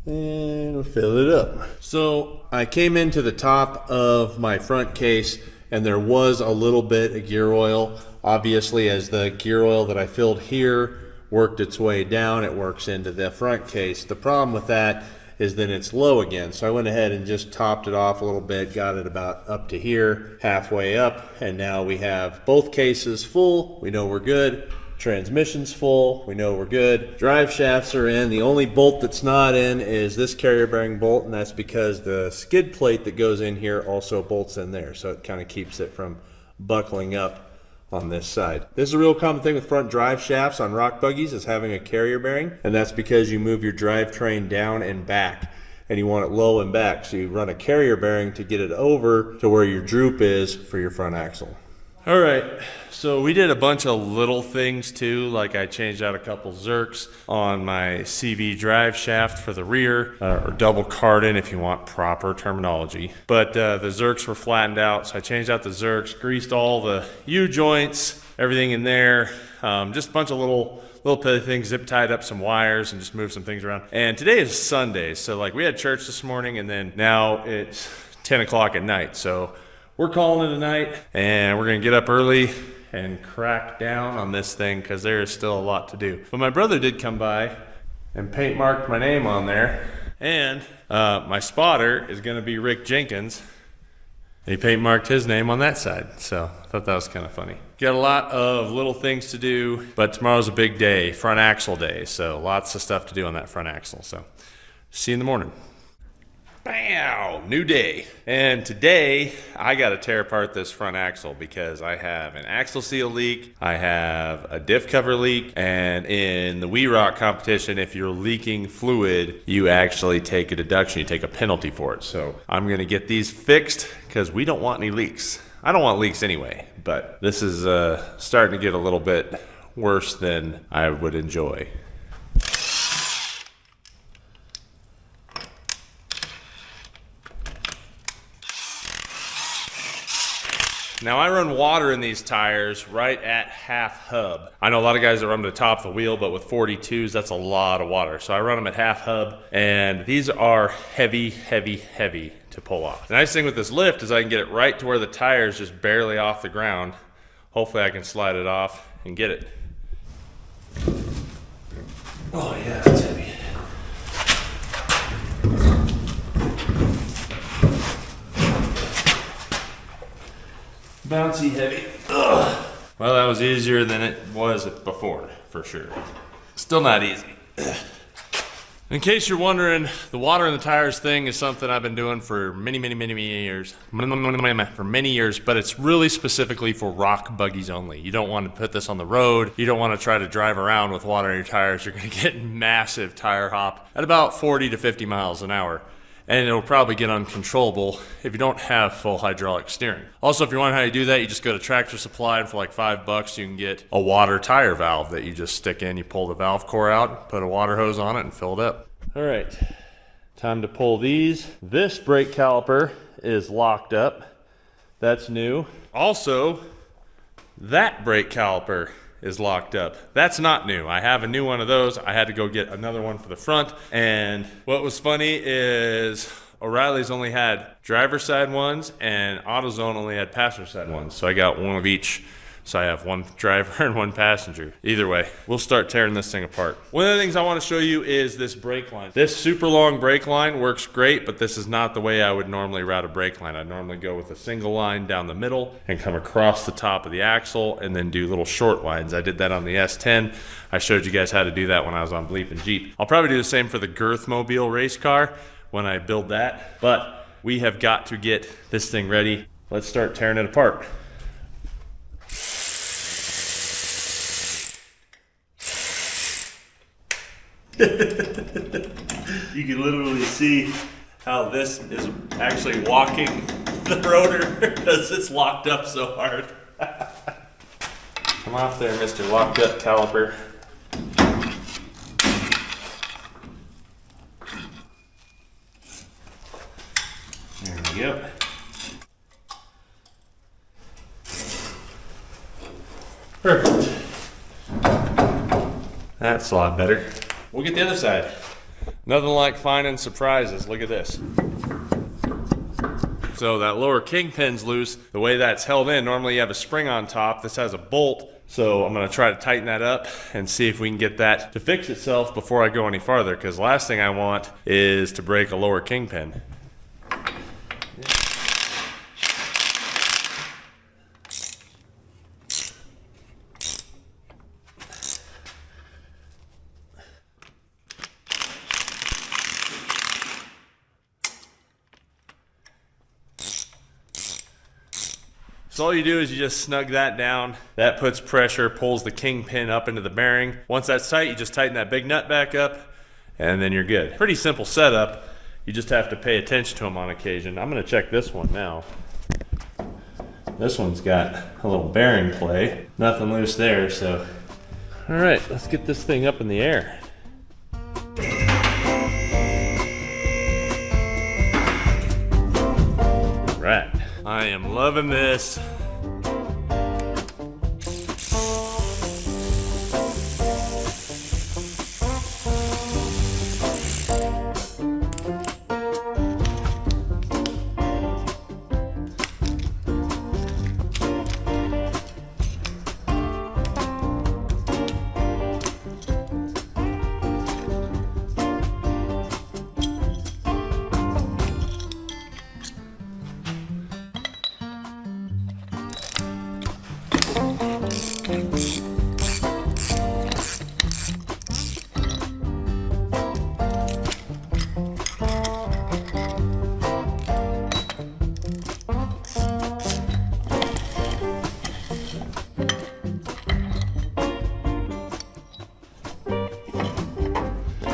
And we'll fill it up. So I came into the top of my front case and there was a little bit of gear oil. Obviously, as the gear oil that I filled here worked its way down, it works into the front case. The problem with that is then it's low again. So I went ahead and just topped it off a little bit, got it about up to here, halfway up, and now we have both cases full. We know we're good. Transmission's full, we know we're good. Drive shafts are in. The only bolt that's not in is this carrier bearing bolt, and that's because the skid plate that goes in here also bolts in there, so it kind of keeps it from buckling up on this side. This is a real common thing with front drive shafts on rock buggies, is having a carrier bearing, and that's because you move your drivetrain down and back, and you want it low and back, so you run a carrier bearing to get it over to where your droop is for your front axle. All right, so we did a bunch of little things too, like I changed out a couple Zerks on my CV drive shaft for the rear, or double cardan if you want proper terminology. But the Zerks were flattened out, so I changed out the Zerks, greased all the U-joints, everything in there, just a bunch of little petty things, zip tied up some wires and just moved some things around. And today is Sunday, so like we had church this morning and then now it's 10 o'clock at night, so we're calling it a night, and we're gonna get up early and crack down on this thing because there is still a lot to do. But my brother did come by and paint marked my name on there, and my spotter is gonna be Rick Jenkins. He paint marked his name on that side, so I thought that was kind of funny. Got a lot of little things to do, but tomorrow's a big day, front axle day, so lots of stuff to do on that front axle. So see you in the morning. Bow, new day. And today I got to tear apart this front axle because I have an axle seal leak, I have a diff cover leak, and in the Wee Rock competition, if you're leaking fluid, you actually take a deduction, you take a penalty for it. So I'm going to get these fixed because we don't want any leaks. I don't want leaks anyway, but this is starting to get a little bit worse than I would enjoy. Now I run water in these tires right at half hub. I know a lot of guys that run to the top of the wheel, but with 42s, that's a lot of water. So I run them at half hub, and these are heavy, heavy, heavy to pull off. The nice thing with this lift is I can get it right to where the tire is just barely off the ground. Hopefully I can slide it off and get it. Oh yeah, that's heavy. Bouncy heavy. Ugh. Well, that was easier than it was before, for sure. Still not easy. In case you're wondering, the water in the tires thing is something I've been doing for many years. For many years, but it's really specifically for rock buggies only. You don't want to put this on the road. You don't want to try to drive around with water in your tires. You're going to get massive tire hop at about 40 to 50 miles an hour. and it'll probably get uncontrollable if you don't have full hydraulic steering. Also, if you want how to do that, you just go to Tractor Supply, and for like $5 you can get a water tire valve that you just stick in. You pull the valve core out, put a water hose on it, and fill it up. All right, time to pull these. This brake caliper is locked up. That's new. Also, that brake caliper is locked up. That's not new. I have a new one of those. I had to go get another one for the front. And what was funny is O'Reilly's only had driver's side ones and AutoZone only had passenger side ones. So I got one of each. So I have one driver and one passenger. Either way, we'll start tearing this thing apart. One of the things I want to show you is this brake line. This super long brake line works great, but this is not the way I would normally route a brake line. I'd normally go with a single line down the middle and come across the top of the axle and then do little short lines. I did that on the S10. I showed you guys how to do that when I was on Bleepin' Jeep. I'll probably do the same for the Girth Mobile race car when I build that, but we have got to get this thing ready. Let's start tearing it apart. You can literally see how this is actually walking the rotor because it's locked up so hard. Come off there, Mr. Locked Up Caliper. There we go. Perfect. That's a lot better. We'll get the other side. Nothing like finding surprises. Look at this. So that lower kingpin's loose. The way that's held in, normally you have a spring on top. This has a bolt. So I'm gonna try to tighten that up and see if we can get that to fix itself before I go any farther, because the last thing I want is to break a lower kingpin. So all you do is you just snug that down. That puts pressure, pulls the kingpin up into the bearing. Once that's tight, you just tighten that big nut back up, and then you're good. Pretty simple setup. You just have to pay attention to them on occasion. I'm gonna check this one now. This one's got a little bearing play. Nothing loose there, so. All right, let's get this thing up in the air. Right. I am loving this.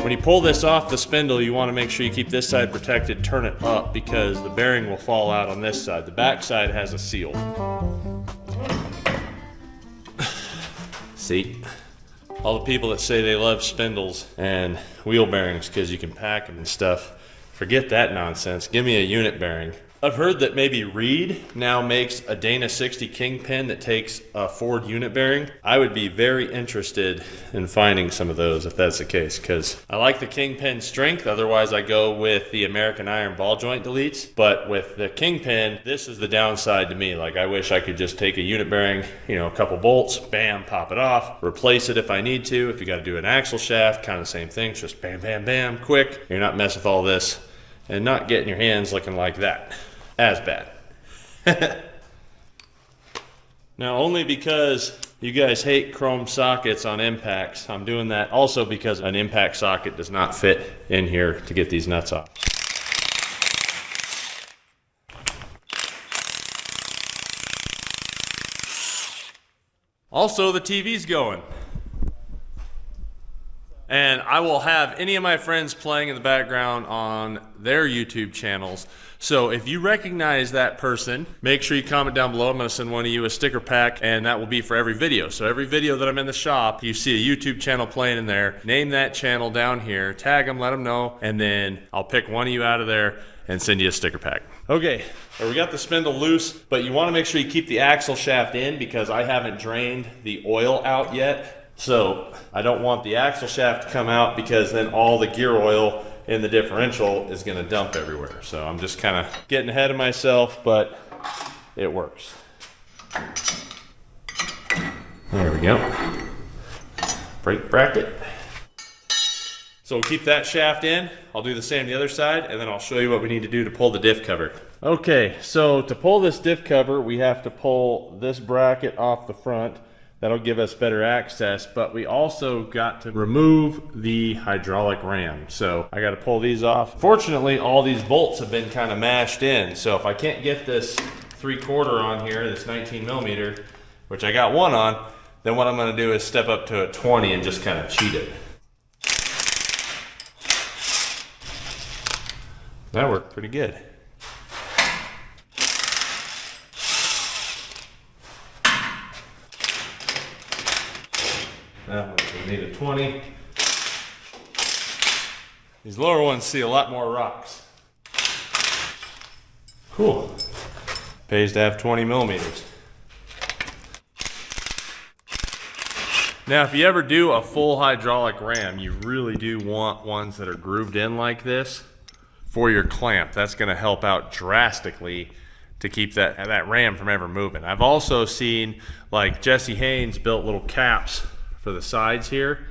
When you pull this off the spindle, you want to make sure you keep this side protected, turn it up, because the bearing will fall out on this side. The back side has a seal. See? All the people that say they love spindles and wheel bearings because you can pack them and stuff, forget that nonsense. Give me a unit bearing. I've heard that maybe Reed now makes a Dana 60 Kingpin that takes a Ford unit bearing. I would be very interested in finding some of those if that's the case, because I like the Kingpin strength. Otherwise I go with the American Iron ball joint deletes. But with the Kingpin, this is the downside to me. Like, I wish I could just take a unit bearing, you know, a couple bolts, bam, pop it off, replace it if I need to. If you got to do an axle shaft, kind of the same thing, just bam, bam, bam, quick. You're not messing with all this and not getting your hands looking like that. As bad. Now, only because you guys hate chrome sockets on impacts, I'm doing that also because an impact socket does not fit in here to get these nuts off. Also, the TV's going. And I will have any of my friends playing in the background on their YouTube channels. So if you recognize that person, make sure you comment down below. I'm gonna send one of you a sticker pack, and that will be for every video. So every video that I'm in the shop, you see a YouTube channel playing in there, name that channel down here, tag them, let them know, and then I'll pick one of you out of there and send you a sticker pack. Okay, we got the spindle loose, but you wanna make sure you keep the axle shaft in because I haven't drained the oil out yet. So I don't want the axle shaft to come out because then all the gear oil in the differential is gonna dump everywhere. So I'm just kind of getting ahead of myself, but it works. There we go. Brake bracket. So we'll keep that shaft in. I'll do the same the other side, and then I'll show you what we need to do to pull the diff cover. Okay, so to pull this diff cover, we have to pull this bracket off the front. That'll give us better access, but we also got to remove the hydraulic ram. So I got to pull these off. Fortunately, all these bolts have been kind of mashed in. So if I can't get this 3/4 on here, this 19 millimeter, which I got one on, then what I'm going to do is step up to a 20 and just kind of cheat it. That worked pretty good. Now we need a 20. These lower ones see a lot more rocks. Cool. Pays to have 20 millimeters. Now, if you ever do a full hydraulic ram, you really do want ones that are grooved in like this for your clamp. That's going to help out drastically to keep that ram from ever moving. I've also seen, like Jesse Haynes built little caps for the sides here,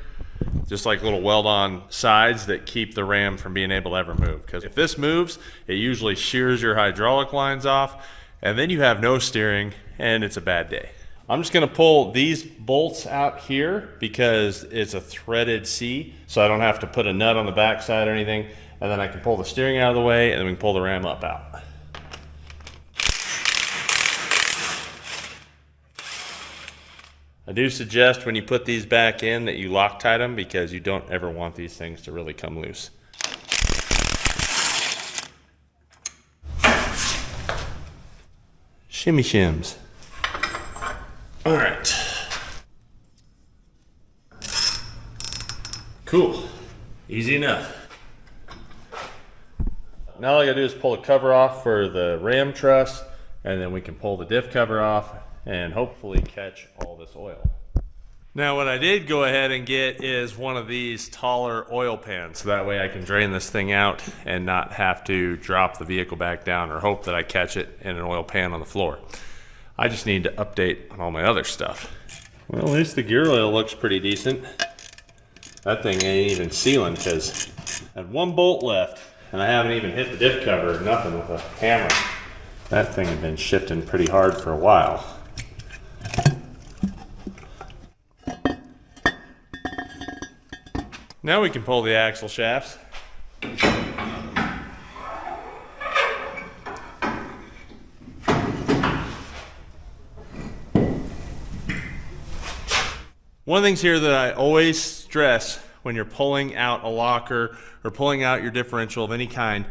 just like little weld-on sides that keep the ram from being able to ever move. Because if this moves, it usually shears your hydraulic lines off, and then you have no steering, and it's a bad day. I'm just gonna pull these bolts out here because it's a threaded C, so I don't have to put a nut on the back side or anything, and then I can pull the steering out of the way, and then we can pull the ram up out. I do suggest when you put these back in that you Loctite them because you don't ever want these things to really come loose. Shimmy shims. All right. Cool. Easy enough. Now all I gotta do is pull the cover off for the ram truss, and then we can pull the diff cover off and hopefully catch all this oil. Now what I did go ahead and get is one of these taller oil pans, so that way I can drain this thing out and not have to drop the vehicle back down or hope that I catch it in an oil pan on the floor. I just need to update on all my other stuff. Well, at least the gear oil looks pretty decent. That thing ain't even sealing because I had one bolt left and I haven't even hit the diff cover or nothing with a hammer. That thing had been shifting pretty hard for a while. Now we can pull the axle shafts. One of the things here that I always stress when you're pulling out a locker or pulling out your differential of any kind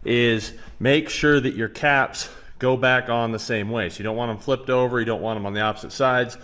is make sure that your caps go back on the same way. So you don't want them flipped over, you don't want them on the opposite sides.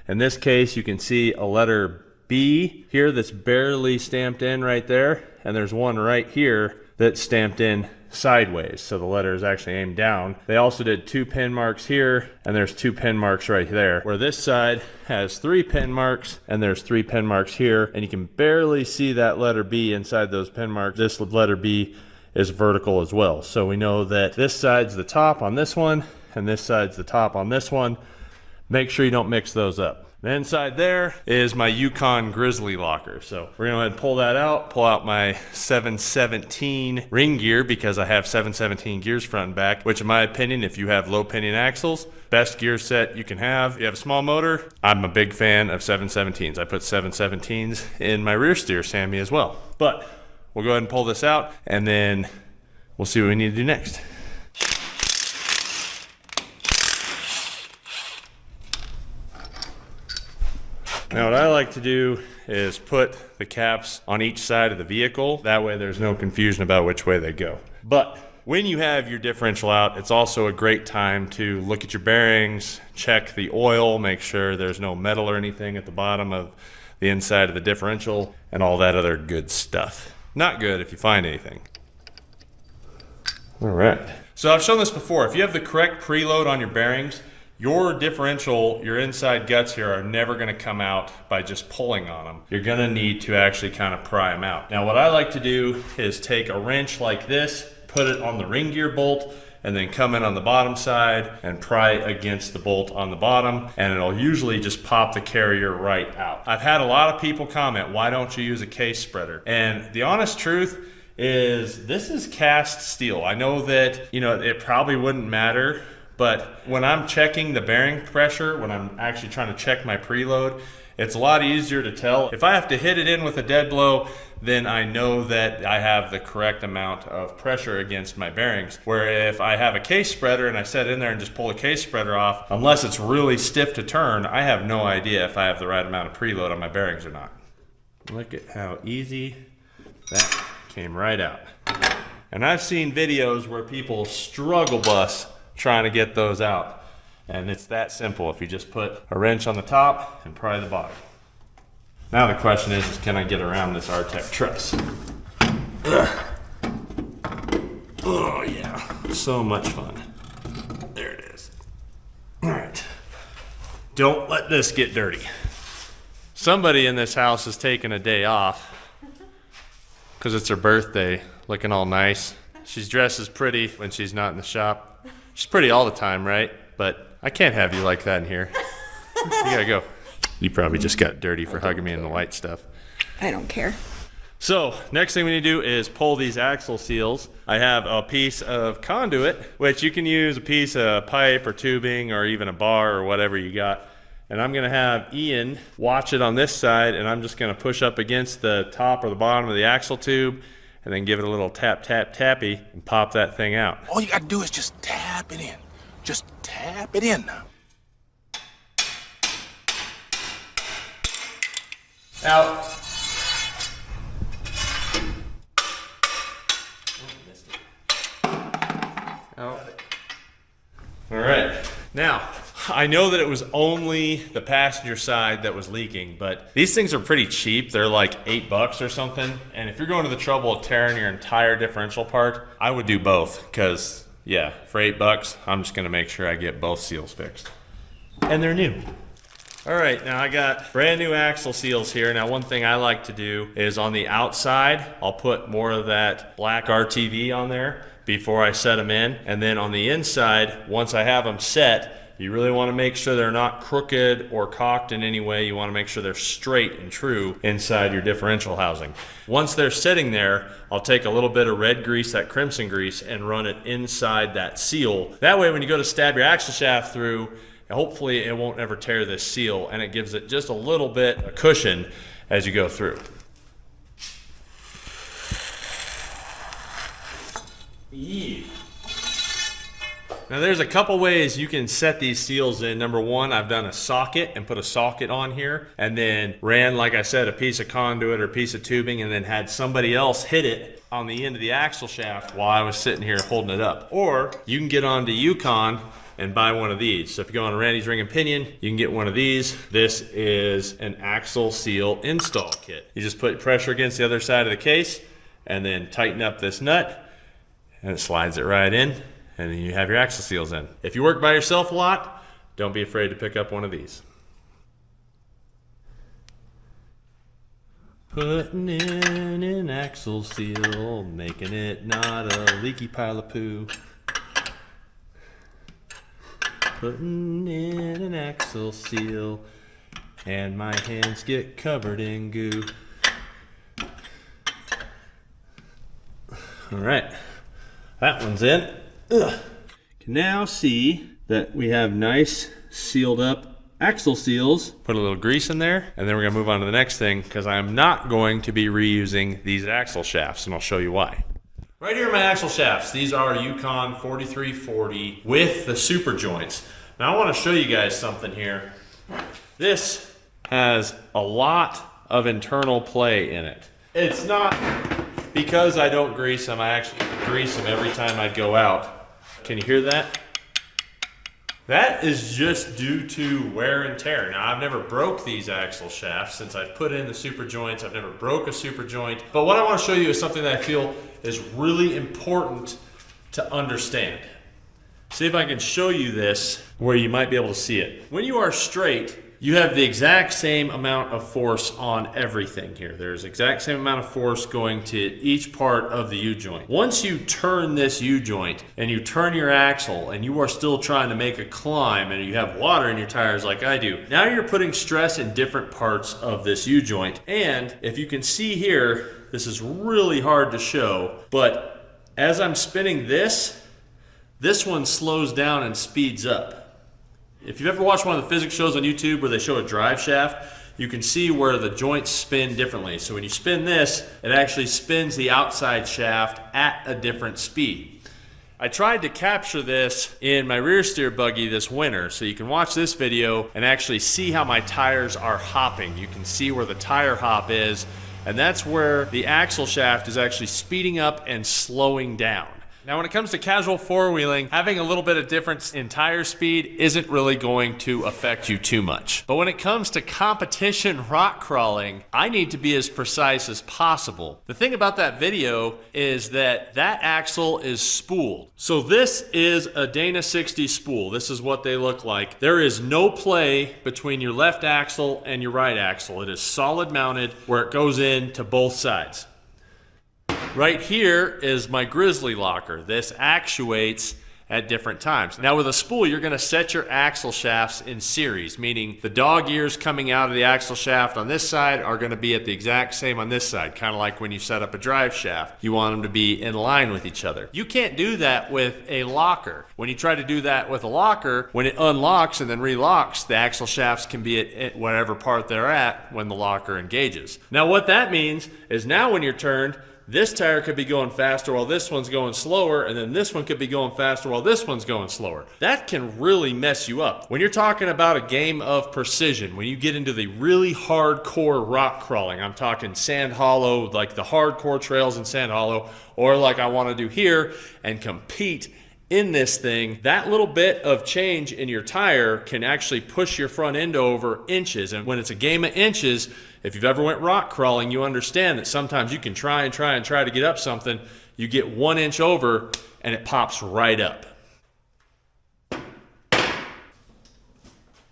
In this case, you can see a letter B here that's barely stamped in right there, and there's one right here that's stamped in sideways, so the letter is actually aimed down. They also did 2 pin marks here, and there's 2 pin marks right there, where this side has 3 pin marks, and there's 3 pin marks here, and you can barely see that letter B inside those pin marks. This letter B is vertical as well, so we know that this side's the top on this one, and this side's the top on this one. Make sure you don't mix those up. The inside there is my Yukon Grizzly locker. So we're gonna go ahead and pull that out, pull out my 717 ring gear because I have 717 gears front and back, which in my opinion, if you have low pinion axles, best gear set you can have. If you have a small motor, I'm a big fan of 717s. I put 717s in my rear steer Sammy as well. But we'll go ahead and pull this out and then we'll see what we need to do next. Now what I like to do is put the caps on each side of the vehicle. That way there's no confusion about which way they go. But when you have your differential out, it's also a great time to look at your bearings, check the oil, make sure there's no metal or anything at the bottom of the inside of the differential, and all that other good stuff. Not good if you find anything. All right. So I've shown this before. If you have the correct preload on your bearings, your differential, your inside guts here are never going to come out by just pulling on them. You're going to need to actually kind of pry them out. Now what I like to do is take a wrench like this, put it on the ring gear bolt, and then come in on the bottom side and pry against the bolt on the bottom, and it'll usually just pop the carrier right out. I've had a lot of people comment, why don't you use a case spreader? And the honest truth is this is cast steel. I know that, you know, it probably wouldn't matter, but when I'm checking the bearing pressure, when I'm actually trying to check my preload, it's a lot easier to tell. If I have to hit it in with a dead blow, then I know that I have the correct amount of pressure against my bearings. Where if I have a case spreader and I set in there and just pull a case spreader off, unless it's really stiff to turn, I have no idea if I have the right amount of preload on my bearings or not. Look at how easy that came right out. And I've seen videos where people struggle bus trying to get those out. And it's that simple if you just put a wrench on the top and pry the bottom. Now the question is can I get around this R-Tech truss? Ugh. Oh yeah, so much fun. There it is. All right. Don't let this get dirty. Somebody in this house is taking a day off because it's her birthday, looking all nice. She's dressed as pretty when she's not in the shop. She's pretty all the time, right? But I can't have you like that in here. You gotta go. You probably just got dirty for hugging me in the white stuff. I don't care. So next thing we need to do is pull these axle seals. I have a piece of conduit, which you can use a piece of pipe or tubing or even a bar or whatever you got. And I'm gonna have Ian watch it on this side, and I'm just gonna push up against the top or the bottom of the axle tube and then give it a little tap, tap, tappy and pop that thing out. All you gotta do is just tap it in. Just tap it in now. Out. Out. All right. Now, I know that it was only the passenger side that was leaking, but these things are pretty cheap. They're like $8 or something. And if you're going to the trouble of tearing your entire differential apart, I would do both because, yeah, for $8, I'm just going to make sure I get both seals fixed. And they're new. All right, now I got brand new axle seals here. Now one thing I like to do is on the outside, I'll put more of that black RTV on there before I set them in. And then on the inside, once I have them set, you really want to make sure they're not crooked or cocked in any way. You want to make sure they're straight and true inside your differential housing. Once they're sitting there, I'll take a little bit of red grease, that crimson grease, and run it inside that seal. That way when you go to stab your axle shaft through, hopefully it won't ever tear this seal, and it gives it just a little bit of cushion as you go through. Yeah. Now there's a couple ways you can set these seals in. Number one, I've done a socket and put a socket on here and then ran, like I said, a piece of conduit or a piece of tubing and then had somebody else hit it on the end of the axle shaft while I was sitting here holding it up. Or you can get onto Yukon and buy one of these. So if you go on Randy's Ring and Pinion, you can get one of these. This is an axle seal install kit. You just put pressure against the other side of the case and then tighten up this nut and it slides it right in and then you have your axle seals in. If you work by yourself a lot, don't be afraid to pick up one of these. Putting in an axle seal, making it not a leaky pile of poo. Putting in an axle seal, and my hands get covered in goo. All right, that one's in. Ugh. You can now see that we have nice sealed up axle seals. Put a little grease in there, and then we're gonna move on to the next thing because I'm not going to be reusing these axle shafts, and I'll show you why. Right here are my axle shafts. These are Yukon 4340 with the super joints. Now I want to show you guys something here. This has a lot of internal play in it. It's not because I don't grease them. I actually grease them every time I go out. Can you hear that? That is just due to wear and tear. Now, I've never broke these axle shafts since I've put in the super joints. I've never broke a super joint. But what I want to show you is something that I feel is really important to understand. See if I can show you this where you might be able to see it. When you are straight, you have the exact same amount of force on everything here. There's exact same amount of force going to each part of the U-joint. Once you turn this U-joint and you turn your axle and you are still trying to make a climb and you have water in your tires like I do, now you're putting stress in different parts of this U-joint. And if you can see here, this is really hard to show, but as I'm spinning this one slows down and speeds up. If you've ever watched one of the physics shows on YouTube where they show a drive shaft, you can see where the joints spin differently. So when you spin this, it actually spins the outside shaft at a different speed. I tried to capture this in my rear steer buggy this winter, so you can watch this video and actually see how my tires are hopping. You can see where the tire hop is, and that's where the axle shaft is actually speeding up and slowing down. Now, when it comes to casual four-wheeling, having a little bit of difference in tire speed isn't really going to affect you too much. But when it comes to competition rock crawling, I need to be as precise as possible. The thing about that video is that axle is spooled. So this is a Dana 60 spool. This is what they look like. There is no play between your left axle and your right axle. It is solid mounted where it goes in to both sides. Right here is my grizzly locker. This actuates at different times. Now with a spool, you're gonna set your axle shafts in series, meaning the dog ears coming out of the axle shaft on this side are gonna be at the exact same on this side, kind of like when you set up a drive shaft. You want them to be in line with each other. You can't do that with a locker. When you try to do that with a locker, when it unlocks and then relocks, the axle shafts can be at whatever part they're at when the locker engages. Now what that means is now when you're turned, this tire could be going faster while this one's going slower, and then this one could be going faster while this one's going slower. That can really mess you up. When you're talking about a game of precision, when you get into the really hardcore rock crawling, I'm talking Sand Hollow, like the hardcore trails in Sand Hollow, or like I want to do here and compete in this thing, that little bit of change in your tire can actually push your front end over inches. And when it's a game of inches, if you've ever went rock crawling, you understand that sometimes you can try to get up something, you get 1 inch over and it pops right up.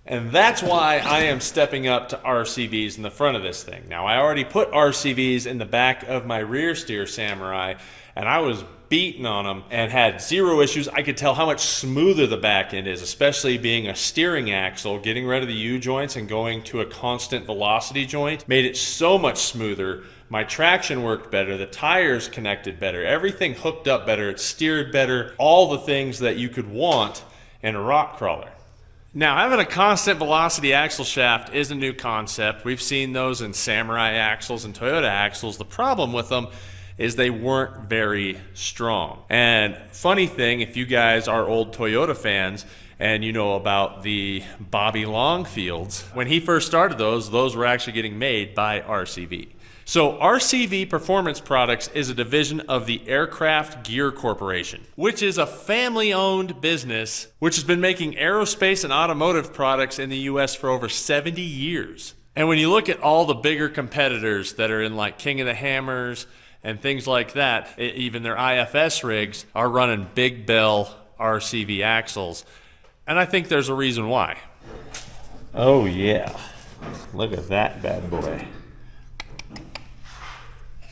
And that's why I am stepping up to RCVs in the front of this thing. Now, I already put RCVs in the back of my rear steer Samurai, and I was beating on them and had zero issues. I could tell how much smoother the back end is, especially being a steering axle. Getting rid of the U-joints and going to a constant velocity joint made it so much smoother. My traction worked better, the tires connected better, everything hooked up better, it steered better, all the things that you could want in a rock crawler. Now, having a constant velocity axle shaft is a new concept. We've seen those in Samurai axles and Toyota axles. The problem with them is they weren't very strong. And funny thing, if you guys are old Toyota fans and you know about the Bobby Longfields, when he first started those were actually getting made by RCV. So RCV Performance Products is a division of the Aircraft Gear Corporation, which is a family-owned business which has been making aerospace and automotive products in the US for over 70 years. And when you look at all the bigger competitors that are in like King of the Hammers and things like that, even their IFS rigs are running Big Bell RCV axles. And I think there's a reason why. Oh yeah, look at that bad boy.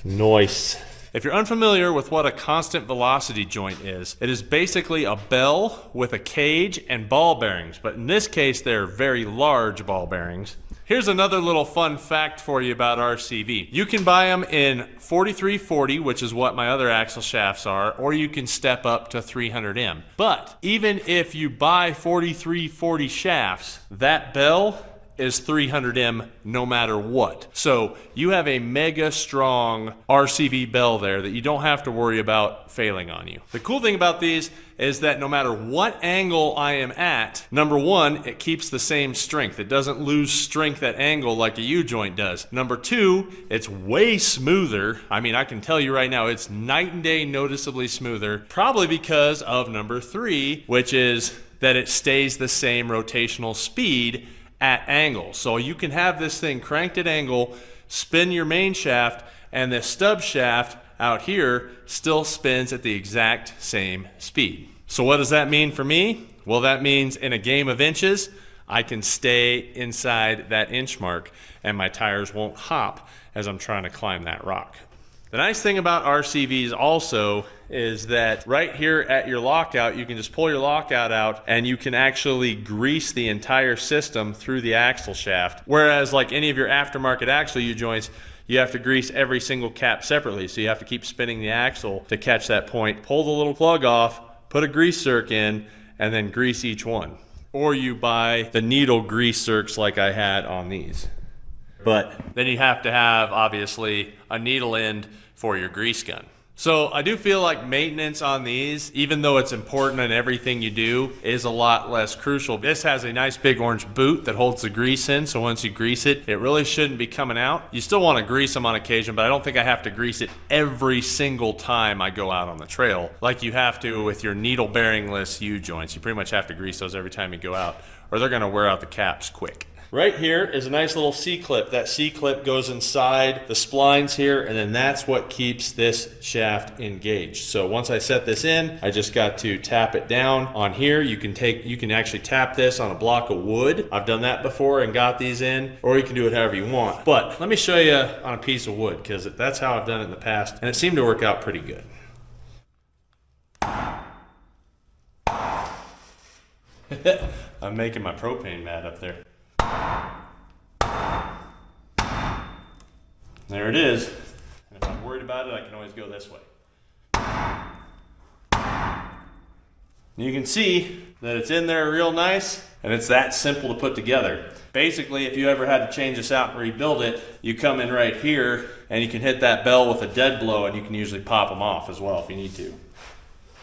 Nice. If you're unfamiliar with what a constant velocity joint is, it is basically a bell with a cage and ball bearings, but in this case they're very large ball bearings. Here's another little fun fact for you about RCV. You can buy them in 4340, which is what my other axle shafts are, or you can step up to 300M. But even if you buy 4340 shafts, that bell is 300M no matter what. So you have a mega strong RCV bell there that you don't have to worry about failing on you. The cool thing about these is that no matter what angle I am at, number one, it keeps the same strength. It doesn't lose strength at angle like a U-joint does. Number two, it's way smoother. I mean, I can tell you right now, it's night and day noticeably smoother, probably because of number three, which is that it stays the same rotational speed at angle. So you can have this thing cranked at angle, spin your main shaft, and the stub shaft out here still spins at the exact same speed. So what does that mean for me? Well, that means in a game of inches, I can stay inside that inch mark and my tires won't hop as I'm trying to climb that rock. The nice thing about RCVs also is that right here at your lockout, you can just pull your lockout out and you can actually grease the entire system through the axle shaft. Whereas like any of your aftermarket axle U-joints, you have to grease every single cap separately. So you have to keep spinning the axle to catch that point, pull the little plug off, put a grease zerk in, and then grease each one. Or you buy the needle grease zerks like I had on these. But then you have to have, obviously, a needle end for your grease gun. So I do feel like maintenance on these, even though it's important in everything you do, is a lot less crucial. This has a nice big orange boot that holds the grease in, so once you grease it, it really shouldn't be coming out. You still want to grease them on occasion, but I don't think I have to grease it every single time I go out on the trail, like you have to with your needle bearingless U-joints. You pretty much have to grease those every time you go out, or they're going to wear out the caps quick. Right here is a nice little C-clip. That C-clip goes inside the splines here, and then that's what keeps this shaft engaged. So once I set this in, I just got to tap it down on here. You can actually tap this on a block of wood. I've done that before and got these in, or you can do it however you want. But let me show you on a piece of wood, because that's how I've done it in the past, and it seemed to work out pretty good. I'm making my propane mad up there. There it is. And if I'm worried about it, I can always go this way. You can see that it's in there real nice, and it's that simple to put together. Basically, if you ever had to change this out and rebuild it, you come in right here, and you can hit that bell with a dead blow, and you can usually pop them off as well if you need to.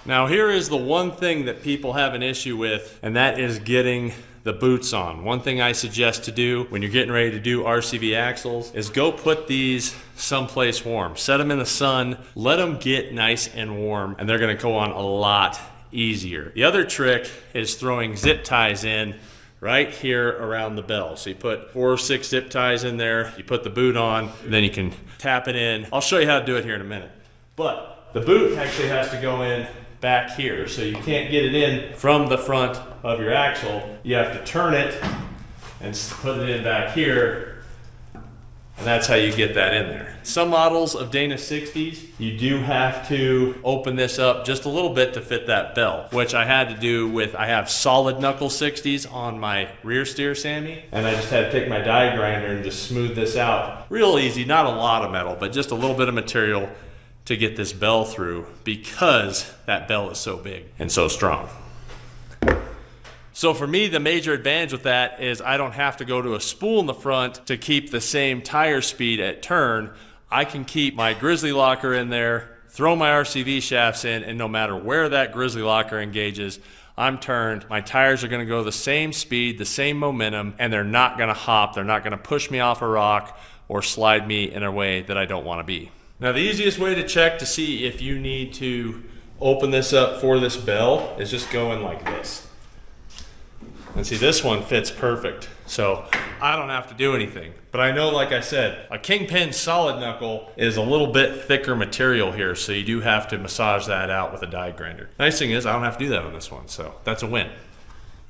Now here is the one thing that people have an issue with, and that is getting the boots on. One thing I suggest to do when you're getting ready to do RCV axles is go put these someplace warm. Set them in the sun, let them get nice and warm, and they're gonna go on a lot easier. The other trick is throwing zip ties in right here around the bell. So you put 4 or 6 zip ties in there, you put the boot on, and then you can tap it in. I'll show you how to do it here in a minute. But the boot actually has to go in back here, so you can't get it in from the front of your axle. You have to turn it and put it in back here, and that's how you get that in there. Some models of Dana 60s, you do have to open this up just a little bit to fit that bell, which I had to do with, I have solid knuckle 60s on my rear steer Sammy, and I just had to take my die grinder and just smooth this out. Real easy, not a lot of metal, but just a little bit of material to get this bell through, because that bell is so big and so strong. So for me, the major advantage with that is I don't have to go to a spool in the front to keep the same tire speed at turn. I can keep my grizzly locker in there, throw my RCV shafts in, and no matter where that grizzly locker engages, I'm turned. My tires are gonna go the same speed, the same momentum, and they're not gonna hop. They're not gonna push me off a rock or slide me in a way that I don't wanna be. Now the easiest way to check to see if you need to open this up for this bell is just go in like this. And see, this one fits perfect, so I don't have to do anything. But I know, like I said, a Kingpin solid knuckle is a little bit thicker material here, so you do have to massage that out with a die grinder. Nice thing is I don't have to do that on this one, so that's a win.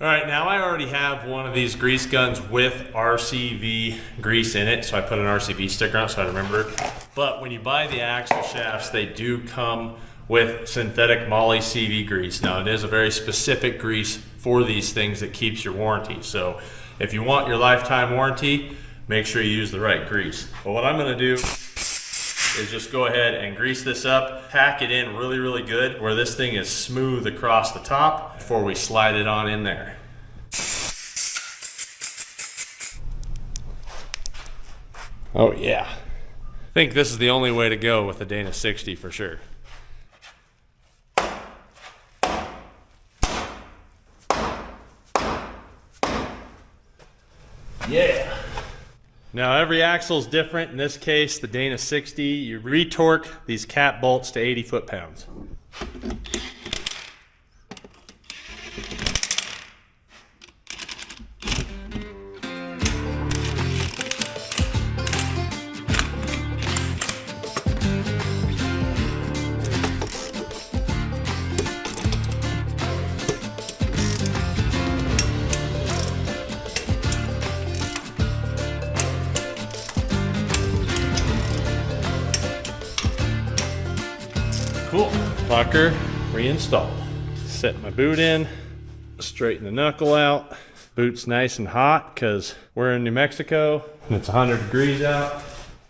All right, now I already have one of these grease guns with RCV grease in it, so I put an RCV sticker on it so I remember it. But when you buy the axle shafts, they do come with synthetic moly CV grease. Now it is a very specific grease for these things that keeps your warranty. So if you want your lifetime warranty, make sure you use the right grease. But what I'm gonna do is just go ahead and grease this up, pack it in really, really good where this thing is smooth across the top before we slide it on in there. Oh yeah. I think this is the only way to go with the Dana 60 for sure. Yeah. Now every axle is different. In this case, the Dana 60, you retorque these cap bolts to 80 foot-pounds. Cool. Locker reinstalled. Set my boot in, straighten the knuckle out. Boot's nice and hot because we're in New Mexico and it's 100 degrees out.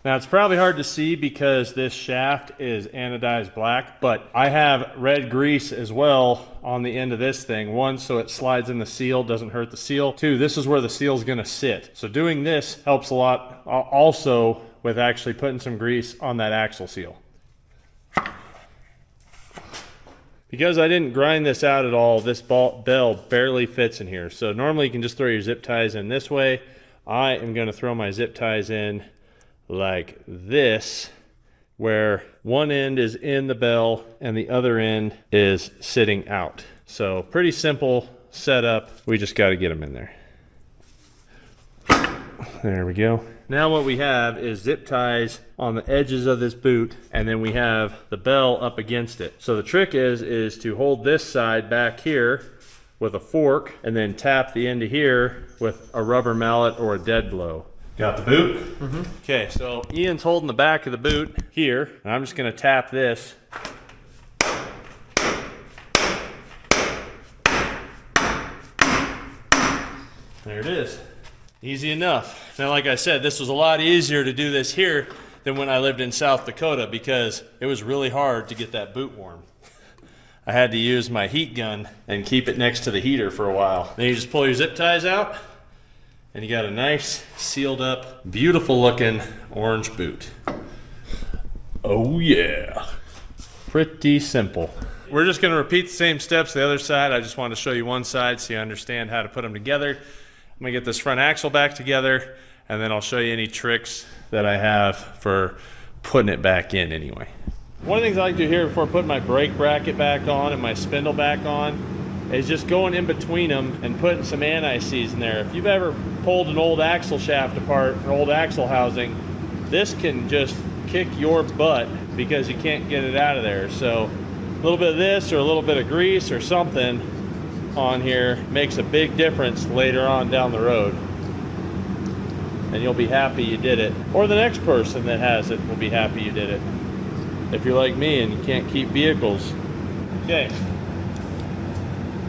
Now it's probably hard to see because this shaft is anodized black, but I have red grease as well on the end of this thing. One, so it slides in the seal, doesn't hurt the seal. Two, this is where the seal's gonna sit. So doing this helps a lot also with actually putting some grease on that axle seal. Because I didn't grind this out at all, this bell barely fits in here. So normally you can just throw your zip ties in this way. I am going to throw my zip ties in like this, where one end is in the bell and the other end is sitting out. So pretty simple setup. We just got to get them in there. There we go. Now what we have is zip ties on the edges of this boot, and then we have the bell up against it. So the trick is to hold this side back here with a fork and then tap the end of here with a rubber mallet or a dead blow. Got the boot? Mm-hmm. Okay, so Ian's holding the back of the boot here, and I'm just gonna tap this. There it is. Easy enough. Now, like I said, this was a lot easier to do this here than when I lived in South Dakota because it was really hard to get that boot warm. I had to use my heat gun and keep it next to the heater for a while. Then you just pull your zip ties out and you got a nice, sealed up, beautiful looking orange boot. Oh yeah. Pretty simple. We're just gonna repeat the same steps the other side. I just wanted to show you one side so you understand how to put them together. I'm gonna get this front axle back together, and then I'll show you any tricks that I have for putting it back in anyway. One of the things I like to do here before putting my brake bracket back on and my spindle back on is just going in between them and putting some anti-seize in there. If you've ever pulled an old axle shaft apart or old axle housing, this can just kick your butt because you can't get it out of there. So a little bit of this or a little bit of grease or something on here makes a big difference later on down the road, and you'll be happy you did it, or the next person that has it will be happy you did it if you're like me and you can't keep vehicles. Okay,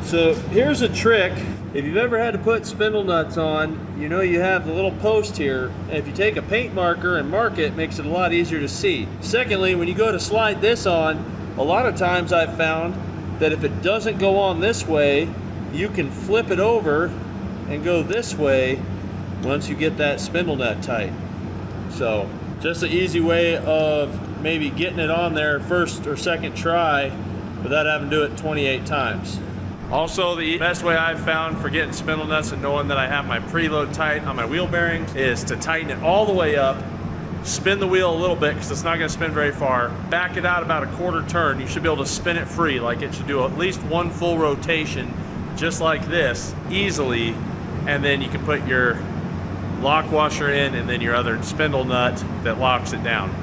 so here's a trick. If you've ever had to put spindle nuts on, you know you have the little post here, and if you take a paint marker and mark it, makes it a lot easier to see. Secondly, when you go to slide this on, a lot of times I've found that if it doesn't go on this way, you can flip it over and go this way once you get that spindle nut tight. So just an easy way of maybe getting it on there first or second try without having to do it 28 times. Also, the best way I've found for getting spindle nuts and knowing that I have my preload tight on my wheel bearings is to tighten it all the way up, spin the wheel a little bit because it's not going to spin very far, back it out about a quarter turn. You should be able to spin it free, like it should do at least one full rotation just like this easily, and then you can put your lock washer in and then your other spindle nut that locks it down.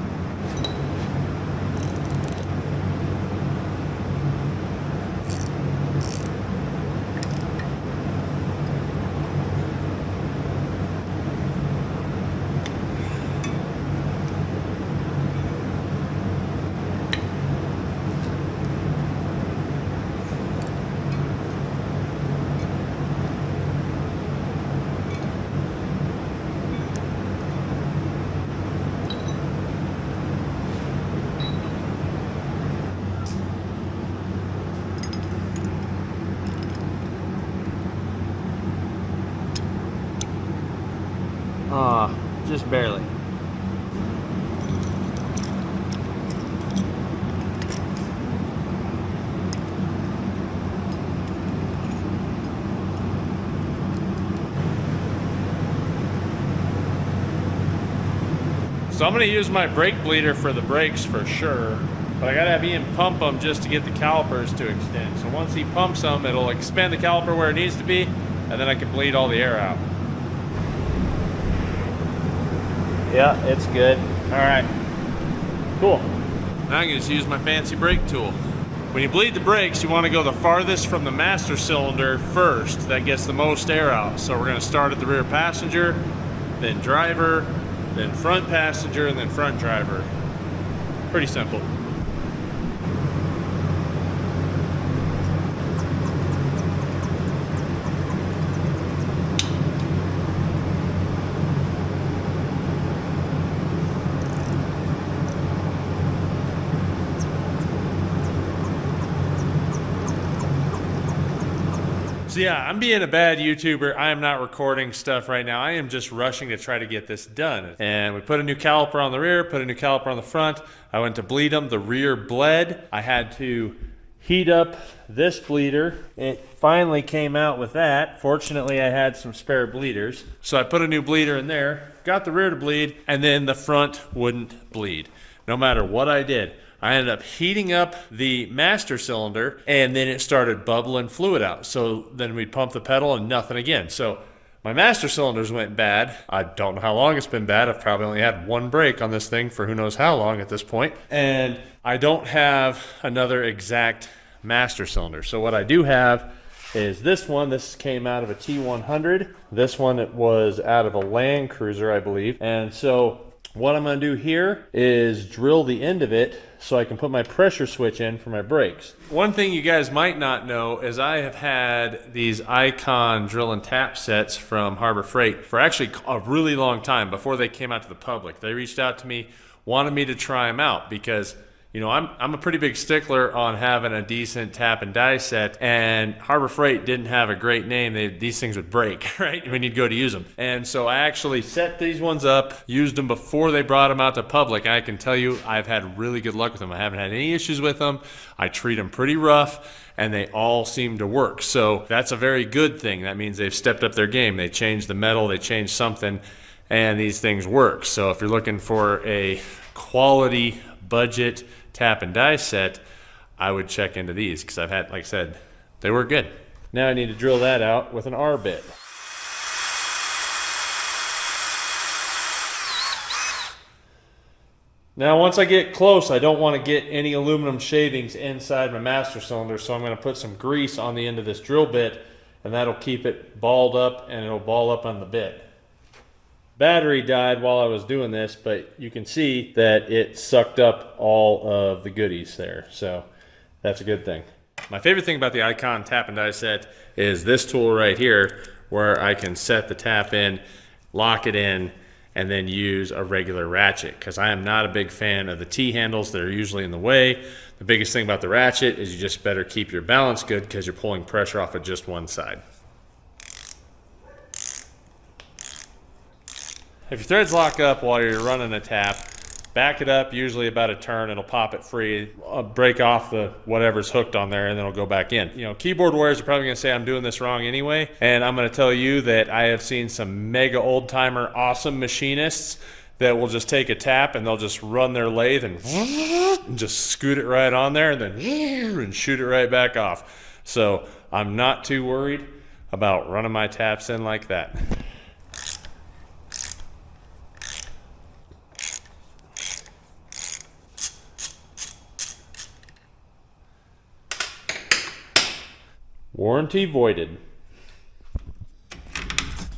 Just barely. So I'm gonna use my brake bleeder for the brakes for sure, but I gotta have Ian pump them just to get the calipers to extend. So once he pumps them, it'll expand the caliper where it needs to be, and then I can bleed all the air out. Yeah, it's good. All right, cool. Now I can just use my fancy brake tool. When you bleed the brakes, you want to go the farthest from the master cylinder first. That gets the most air out. So we're going to start at the rear passenger, then driver, then front passenger, and then front driver. Pretty simple. So yeah, I'm being a bad YouTuber. I am not recording stuff right now. I am just rushing to try to get this done. And we put a new caliper on the rear, put a new caliper on the front. I went to bleed them. The rear bled. I had to heat up this bleeder. It finally came out with that. Fortunately, I had some spare bleeders. So I put a new bleeder in there, got the rear to bleed, and then the front wouldn't bleed. No matter what I did. I ended up heating up the master cylinder, and then it started bubbling fluid out. So then we'd pump the pedal and nothing again. So my master cylinders went bad. I don't know how long it's been bad. I've probably only had one break on this thing for who knows how long at this point. And I don't have another exact master cylinder. So what I do have is this one. This came out of a T100. This one, it was out of a Land Cruiser, I believe. And so what I'm going to do here is drill the end of it so I can put my pressure switch in for my brakes. One thing you guys might not know is I have had these Icon drill and tap sets from Harbor Freight for actually a really long time before they came out to the public. They reached out to me, wanted me to try them out because, you know, I'm a pretty big stickler on having a decent tap and die set, and Harbor Freight didn't have a great name. These things would break, right, when you'd go to use them. And so I actually set these ones up, used them before they brought them out to public. I can tell you I've had really good luck with them. I haven't had any issues with them. I treat them pretty rough, and they all seem to work. So that's a very good thing. That means they've stepped up their game. They changed the metal, they changed something, and these things work. So if you're looking for a quality budget tap and die set, I would check into these because I've had, like I said, they work good. Now I need to drill that out with an R bit. Now once I get close, I don't want to get any aluminum shavings inside my master cylinder, so I'm going to put some grease on the end of this drill bit, and that'll keep it balled up, and it'll ball up on the bit. Battery died while I was doing this, but you can see that it sucked up all of the goodies there, so that's a good thing. My favorite thing about the Icon tap and die set is this tool right here, where I can set the tap in, lock it in, and then use a regular ratchet, because I am not a big fan of the T-handles that are usually in the way. The biggest thing about the ratchet is you just better keep your balance good because you're pulling pressure off of just one side. If your threads lock up while you're running a tap, back it up usually about a turn, it'll pop it free, break off the whatever's hooked on there, and then it'll go back in. You know, keyboard warriors are probably gonna say I'm doing this wrong anyway, and I'm gonna tell you that I have seen some mega old timer awesome machinists that will just take a tap and they'll just run their lathe and just scoot it right on there and then and shoot it right back off. So I'm not too worried about running my taps in like that. Warranty voided.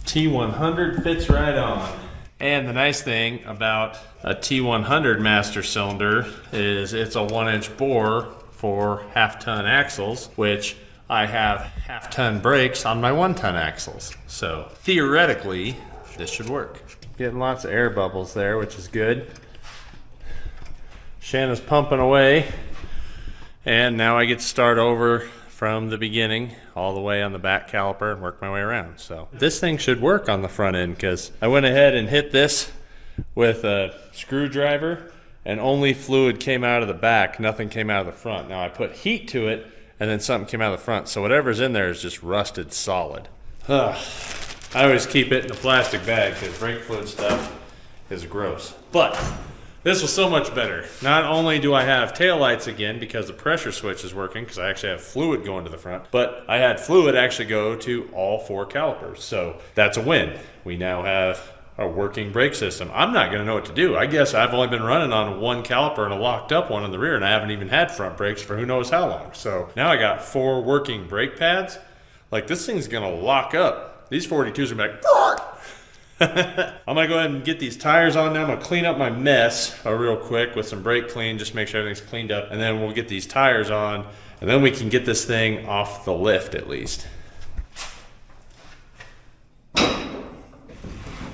T100 fits right on. And the nice thing about a T100 master cylinder is it's a 1-inch bore for half-ton axles, which I have half-ton brakes on my 1-ton axles. So theoretically, this should work. Getting lots of air bubbles there, which is good. Shanna's pumping away. And now I get to start over from the beginning all the way on the back caliper and work my way around. So this thing should work on the front end because I went ahead and hit this with a screwdriver and only fluid came out of the back, nothing came out of the front. Now I put heat to it and then something came out of the front, so whatever's in there is just rusted solid. I always keep it in a plastic bag because brake fluid stuff is gross. But this was so much better. Not only do I have taillights again because the pressure switch is working, because I actually have fluid going to the front, but I had fluid actually go to all 4 calipers. So that's a win. We now have a working brake system. I'm not gonna know what to do. I guess I've only been running on 1 caliper and a locked up one in the rear, and I haven't even had front brakes for who knows how long. So now I got 4 working brake pads. Like, this thing's gonna lock up. These 42s are gonna be like, I'm gonna go ahead and get these tires on now. I'm gonna clean up my mess real quick with some brake clean, just make sure everything's cleaned up, and then we'll get these tires on, and then we can get this thing off the lift at least.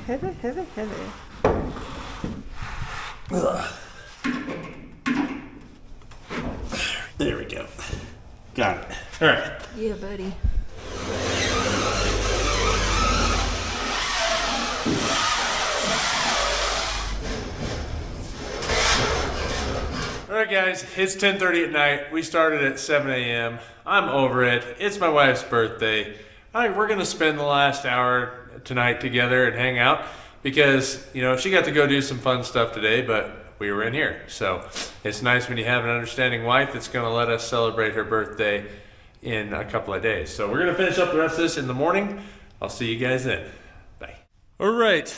Heavy, heavy, heavy. There we go. Got it. All right. Yeah, buddy. All right, guys, it's 10:30 at night. We started at 7 a.m. I'm over it. It's my wife's birthday. We're gonna spend the last hour tonight together and hang out because, you know, she got to go do some fun stuff today, but we were in here. So it's nice when you have an understanding wife that's gonna let us celebrate her birthday in a couple of days. So we're gonna finish up the rest of this in the morning. I'll see you guys then. Bye. All right,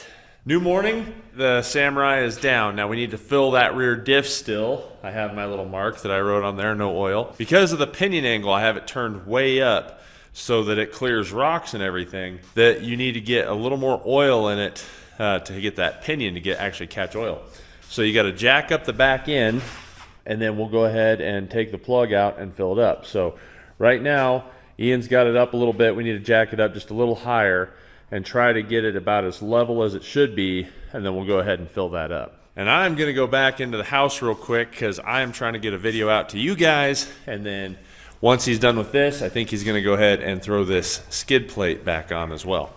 new morning. The Samurai is down. Now we need to fill that rear diff still. I have my little mark that I wrote on there, no oil. Because of the pinion angle, I have it turned way up so that it clears rocks and everything, that you need to get a little more oil in it to get that pinion to actually catch oil. So you gotta jack up the back end, and then we'll go ahead and take the plug out and fill it up. So right now, Ian's got it up a little bit. We need to jack it up just a little higher and try to get it about as level as it should be, and then we'll go ahead and fill that up. And I'm gonna go back into the house real quick because I am trying to get a video out to you guys, and then once he's done with this, I think he's gonna go ahead and throw this skid plate back on as well.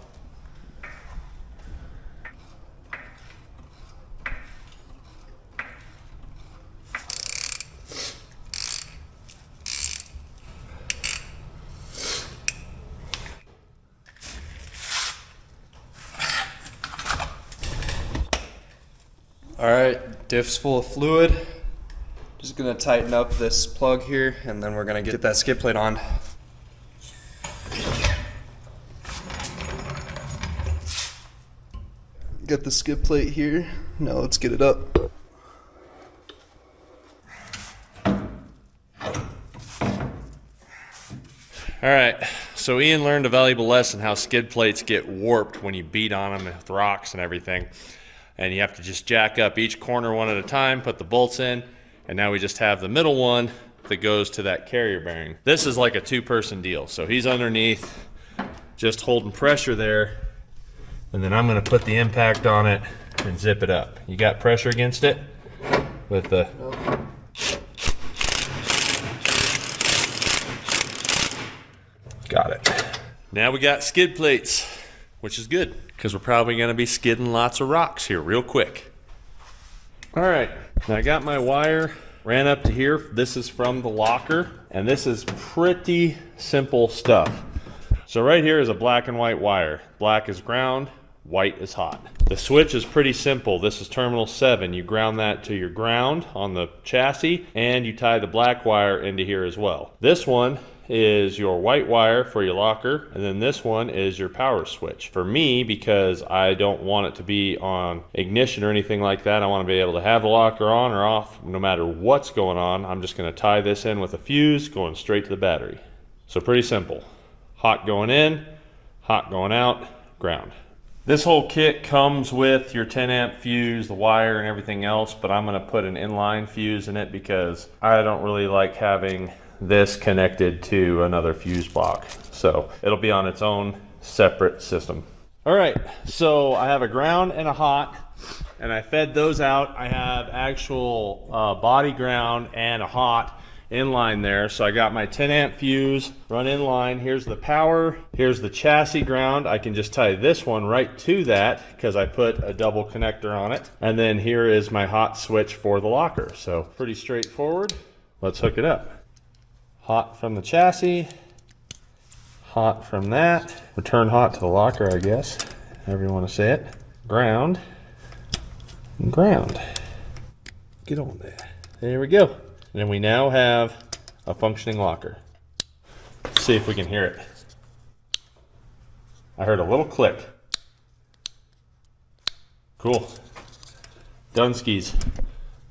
All right, diff's full of fluid. Just gonna tighten up this plug here, and then we're gonna get that skid plate on. Got the skid plate here. Now let's get it up. All right, so Ian learned a valuable lesson how skid plates get warped when you beat on them with rocks and everything. And you have to just jack up each corner one at a time, put the bolts in, and now we just have the middle one that goes to that carrier bearing. This is like a 2-person deal. So he's underneath, just holding pressure there, and then I'm gonna put the impact on it and zip it up. You got pressure against it with the... Got it. Now we got skid plates, which is good, because we're probably gonna be skidding lots of rocks here real quick. All right, now I got my wire, ran up to here. This is from the locker, and this is pretty simple stuff. So right here is a black and white wire. Black is ground, white is hot. The switch is pretty simple. This is terminal 7. You ground that to your ground on the chassis, and you tie the black wire into here as well. This one is your white wire for your locker, and then this one is your power switch. For me, because I don't want it to be on ignition or anything like that, I want to be able to have the locker on or off no matter what's going on. I'm just going to tie this in with a fuse going straight to the battery. So pretty simple. Hot going in, hot going out, ground. This whole kit comes with your 10 amp fuse, the wire and everything else, but I'm going to put an inline fuse in it because I don't really like having this connected to another fuse block. So it'll be on its own separate system. All right, so I have a ground and a hot, and I fed those out. I have actual body ground and a hot inline there. So I got my 10 amp fuse run inline. Here's the power, here's the chassis ground. I can just tie this one right to that because I put a double connector on it. And then here is my hot switch for the locker. So pretty straightforward. Let's hook it up. Hot from the chassis, hot from that. Return hot to the locker, I guess, however you want to say it. Ground. and ground. Get on there. There we go. And then we now have a functioning locker. Let's see if we can hear it. I heard a little click. Cool. Done skis.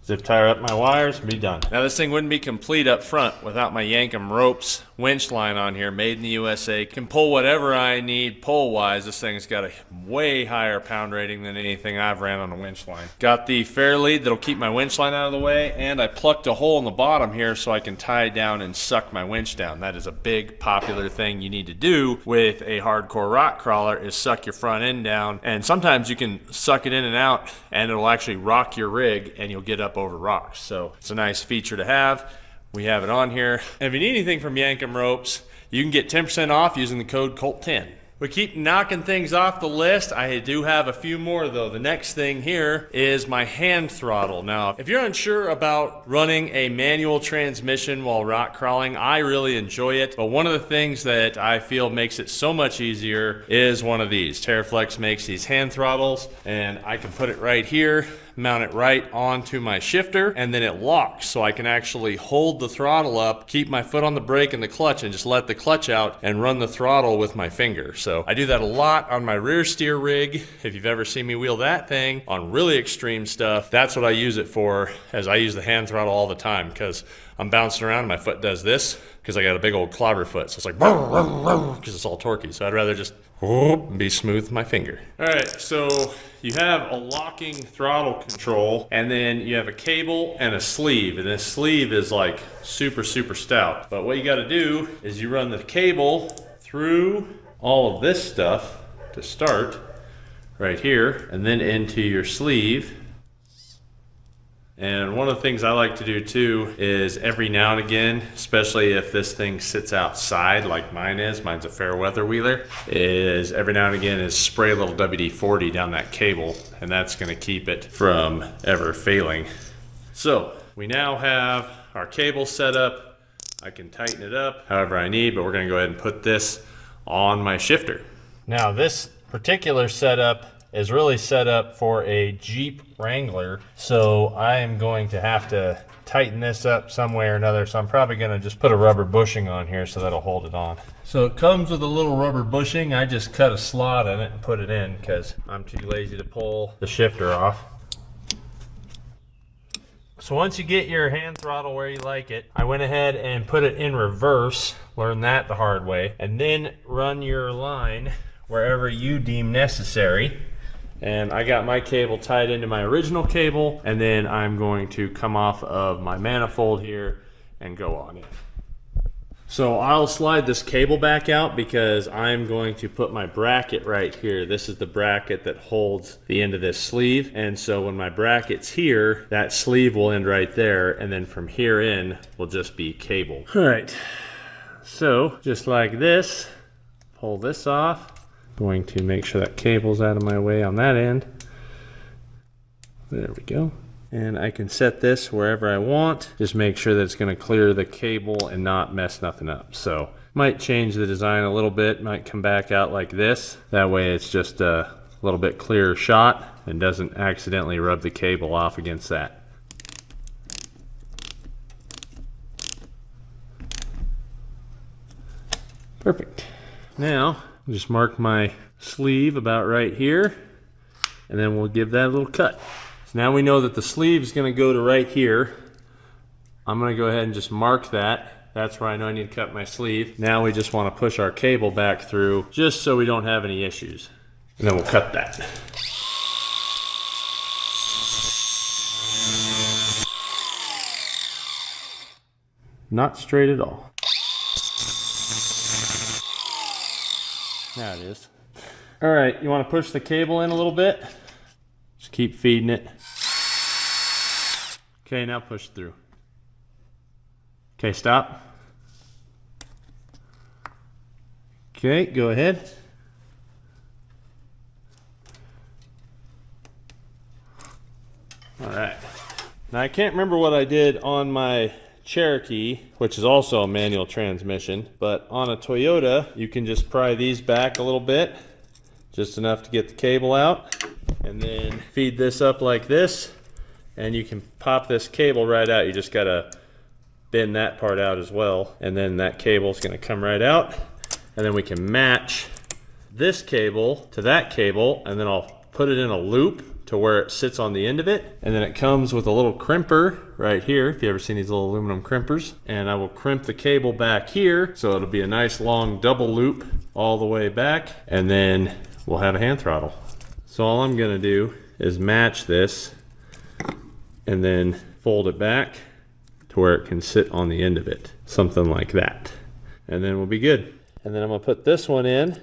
Zip tie up my wires and be done. Now this thing wouldn't be complete up front without my Yankum ropes winch line on here, made in the USA. Can pull whatever I need pole wise. This thing's got a way higher pound rating than anything I've ran on a winch line. Got the fair lead that'll keep my winch line out of the way, and I plucked a hole in the bottom here so I can tie it down and suck my winch down. That is a big popular thing you need to do with a hardcore rock crawler, is suck your front end down, and sometimes you can suck it in and out and it'll actually rock your rig and you'll get up over rocks. So it's a nice feature to have. We have it on here. And if you need anything from Yankum Ropes, you can get 10% off using the code COLT10. We keep knocking things off the list. I do have a few more though. The next thing here is my hand throttle. Now, if you're unsure about running a manual transmission while rock crawling, I really enjoy it. But one of the things that I feel makes it so much easier is one of these. TerraFlex makes these hand throttles, and I can put it right here, mount it right onto my shifter, and then it locks, so I can actually hold the throttle up, keep my foot on the brake and the clutch, and just let the clutch out and run the throttle with my finger. So I do that a lot on my rear steer rig. If you've ever seen me wheel that thing on really extreme stuff, that's what I use it for, as I use the hand throttle all the time, because I'm bouncing around and my foot does this because I got a big old clobber foot. So it's like, because it's all torquey. So I'd rather just be smooth with my finger. All right, so you have a locking throttle control, and then you have a cable and a sleeve. And this sleeve is like super, super stout. But what you gotta do is you run the cable through all of this stuff to start right here, and then into your sleeve. And one of the things I like to do too is every now and again, especially if this thing sits outside like mine is, mine's a fair weather wheeler, is every now and again is spray a little WD-40 down that cable, and that's gonna keep it from ever failing. So we now have our cable set up. I can tighten it up however I need, but we're gonna go ahead and put this on my shifter. Now this particular setup is really set up for a Jeep Wrangler, so I am going to have to tighten this up some way or another, so I'm probably going to just put a rubber bushing on here so that'll hold it on. So it comes with a little rubber bushing. I just cut a slot in it and put it in because I'm too lazy to pull the shifter off. So once you get your hand throttle where you like it, I went ahead and put it in reverse, learned that the hard way, and then run your line wherever you deem necessary. And I got my cable tied into my original cable, and then I'm going to come off of my manifold here and go on it. So I'll slide this cable back out because I'm going to put my bracket right here. This is the bracket that holds the end of this sleeve. And so when my bracket's here, that sleeve will end right there, and then from here in will just be cable. All right, so just like this, pull this off. Going to make sure that cable's out of my way on that end. There we go. And I can set this wherever I want. Just make sure that it's going to clear the cable and not mess nothing up. So might change the design a little bit, might come back out like this. That way it's just a little bit clearer shot and doesn't accidentally rub the cable off against that. Perfect. Now just mark my sleeve about right here, and then we'll give that a little cut. So now we know that the sleeve is going to go to right here. I'm going to go ahead and just mark that. That's where I know I need to cut my sleeve. Now we just want to push our cable back through just so we don't have any issues. And then we'll cut that. Not straight at all. Now it is. All right, you want to push the cable in a little bit? Just keep feeding it. Okay, now push through. Okay, stop. Okay, go ahead. All right. Now I can't remember what I did on my Cherokee, which is also a manual transmission, but on a Toyota you can just pry these back a little bit, just enough to get the cable out, and then feed this up like this, and you can pop this cable right out. You just gotta bend that part out as well, and then that cable is gonna come right out, and then we can match this cable to that cable, and then I'll put it in a loop to where it sits on the end of it, and then it comes with a little crimper right here, if you ever seen these little aluminum crimpers, and I will crimp the cable back here so it'll be a nice long double loop all the way back, and then we'll have a hand throttle. So all I'm gonna do is match this and then fold it back to where it can sit on the end of it, something like that, and then we'll be good. And then I'm gonna put this one in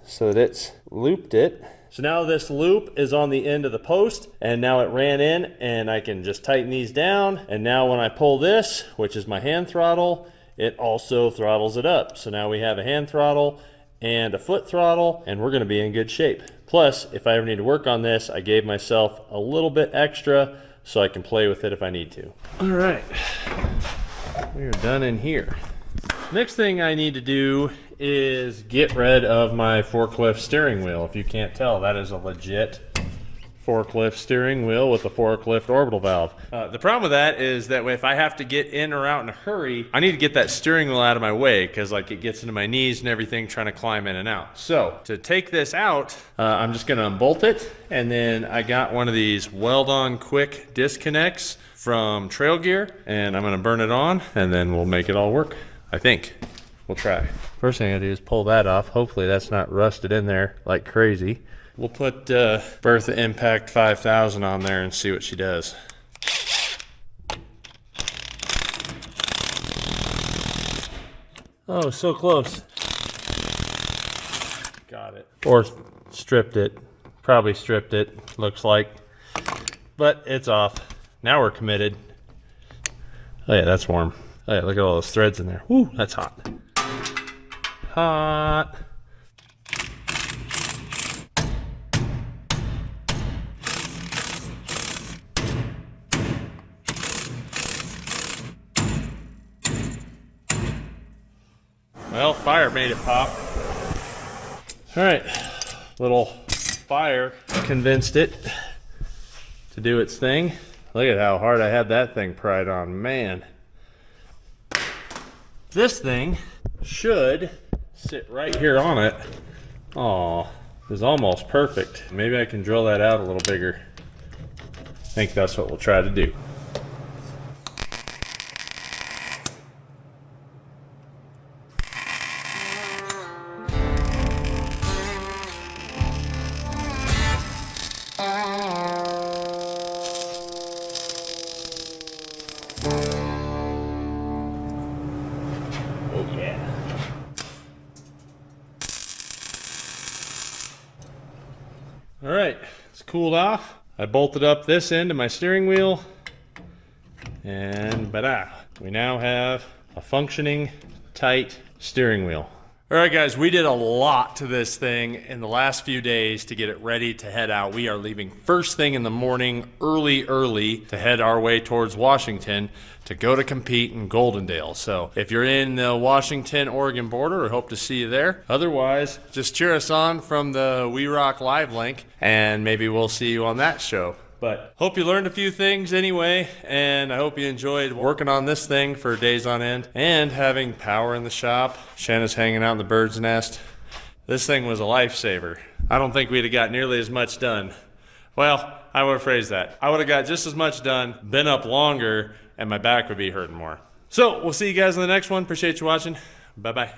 so that it's looped it. So now this loop is on the end of the post, and now it ran in, and I can just tighten these down, and now when I pull this, which is my hand throttle, it also throttles it up. So now we have a hand throttle and a foot throttle, and we're gonna be in good shape. Plus, if I ever need to work on this, I gave myself a little bit extra so I can play with it if I need to. All right, we are done in here. Next thing I need to do is get rid of my forklift steering wheel. If you can't tell, that is a legit forklift steering wheel with a forklift orbital valve. The problem with that is that if I have to get in or out in a hurry, I need to get that steering wheel out of my way, because like it gets into my knees and everything trying to climb in and out. So to take this out, I'm just gonna unbolt it, and then I got one of these weld-on quick disconnects from Trail Gear, and I'm gonna burn it on, and then we'll make it all work, I think. We'll try. First thing I do is pull that off. Hopefully that's not rusted in there like crazy. We'll put Bertha Impact 5000 on there and see what she does. Oh, so close. Got it. Or stripped it. Probably stripped it, looks like. But it's off. Now we're committed. Oh yeah, that's warm. Oh yeah, look at all those threads in there. Woo, that's hot. Hot. Well, fire made it pop. All right, little fire convinced it to do its thing. Look at how hard I had that thing pried on, man. This thing should sit right here on it. Aw, is almost perfect. Maybe I can drill that out a little bigger. I think that's what we'll try to do. All right, it's cooled off. I bolted up this end of my steering wheel, and we now have a functioning, tight steering wheel. All right, guys, we did a lot to this thing in the last few days to get it ready to head out. We are leaving first thing in the morning, early, to head our way towards Washington to go to compete in Goldendale. So if you're in the Washington-Oregon border, I hope to see you there. Otherwise, just cheer us on from the We Rock Live link, and maybe we'll see you on that show. But hope you learned a few things anyway, and I hope you enjoyed working on this thing for days on end and having power in the shop. Shanna's hanging out in the bird's nest. This thing was a lifesaver. I don't think we'd have got nearly as much done. Well, I would phrase that. I would have got just as much done, been up longer, and my back would be hurting more. So we'll see you guys in the next one. Appreciate you watching. Bye-bye.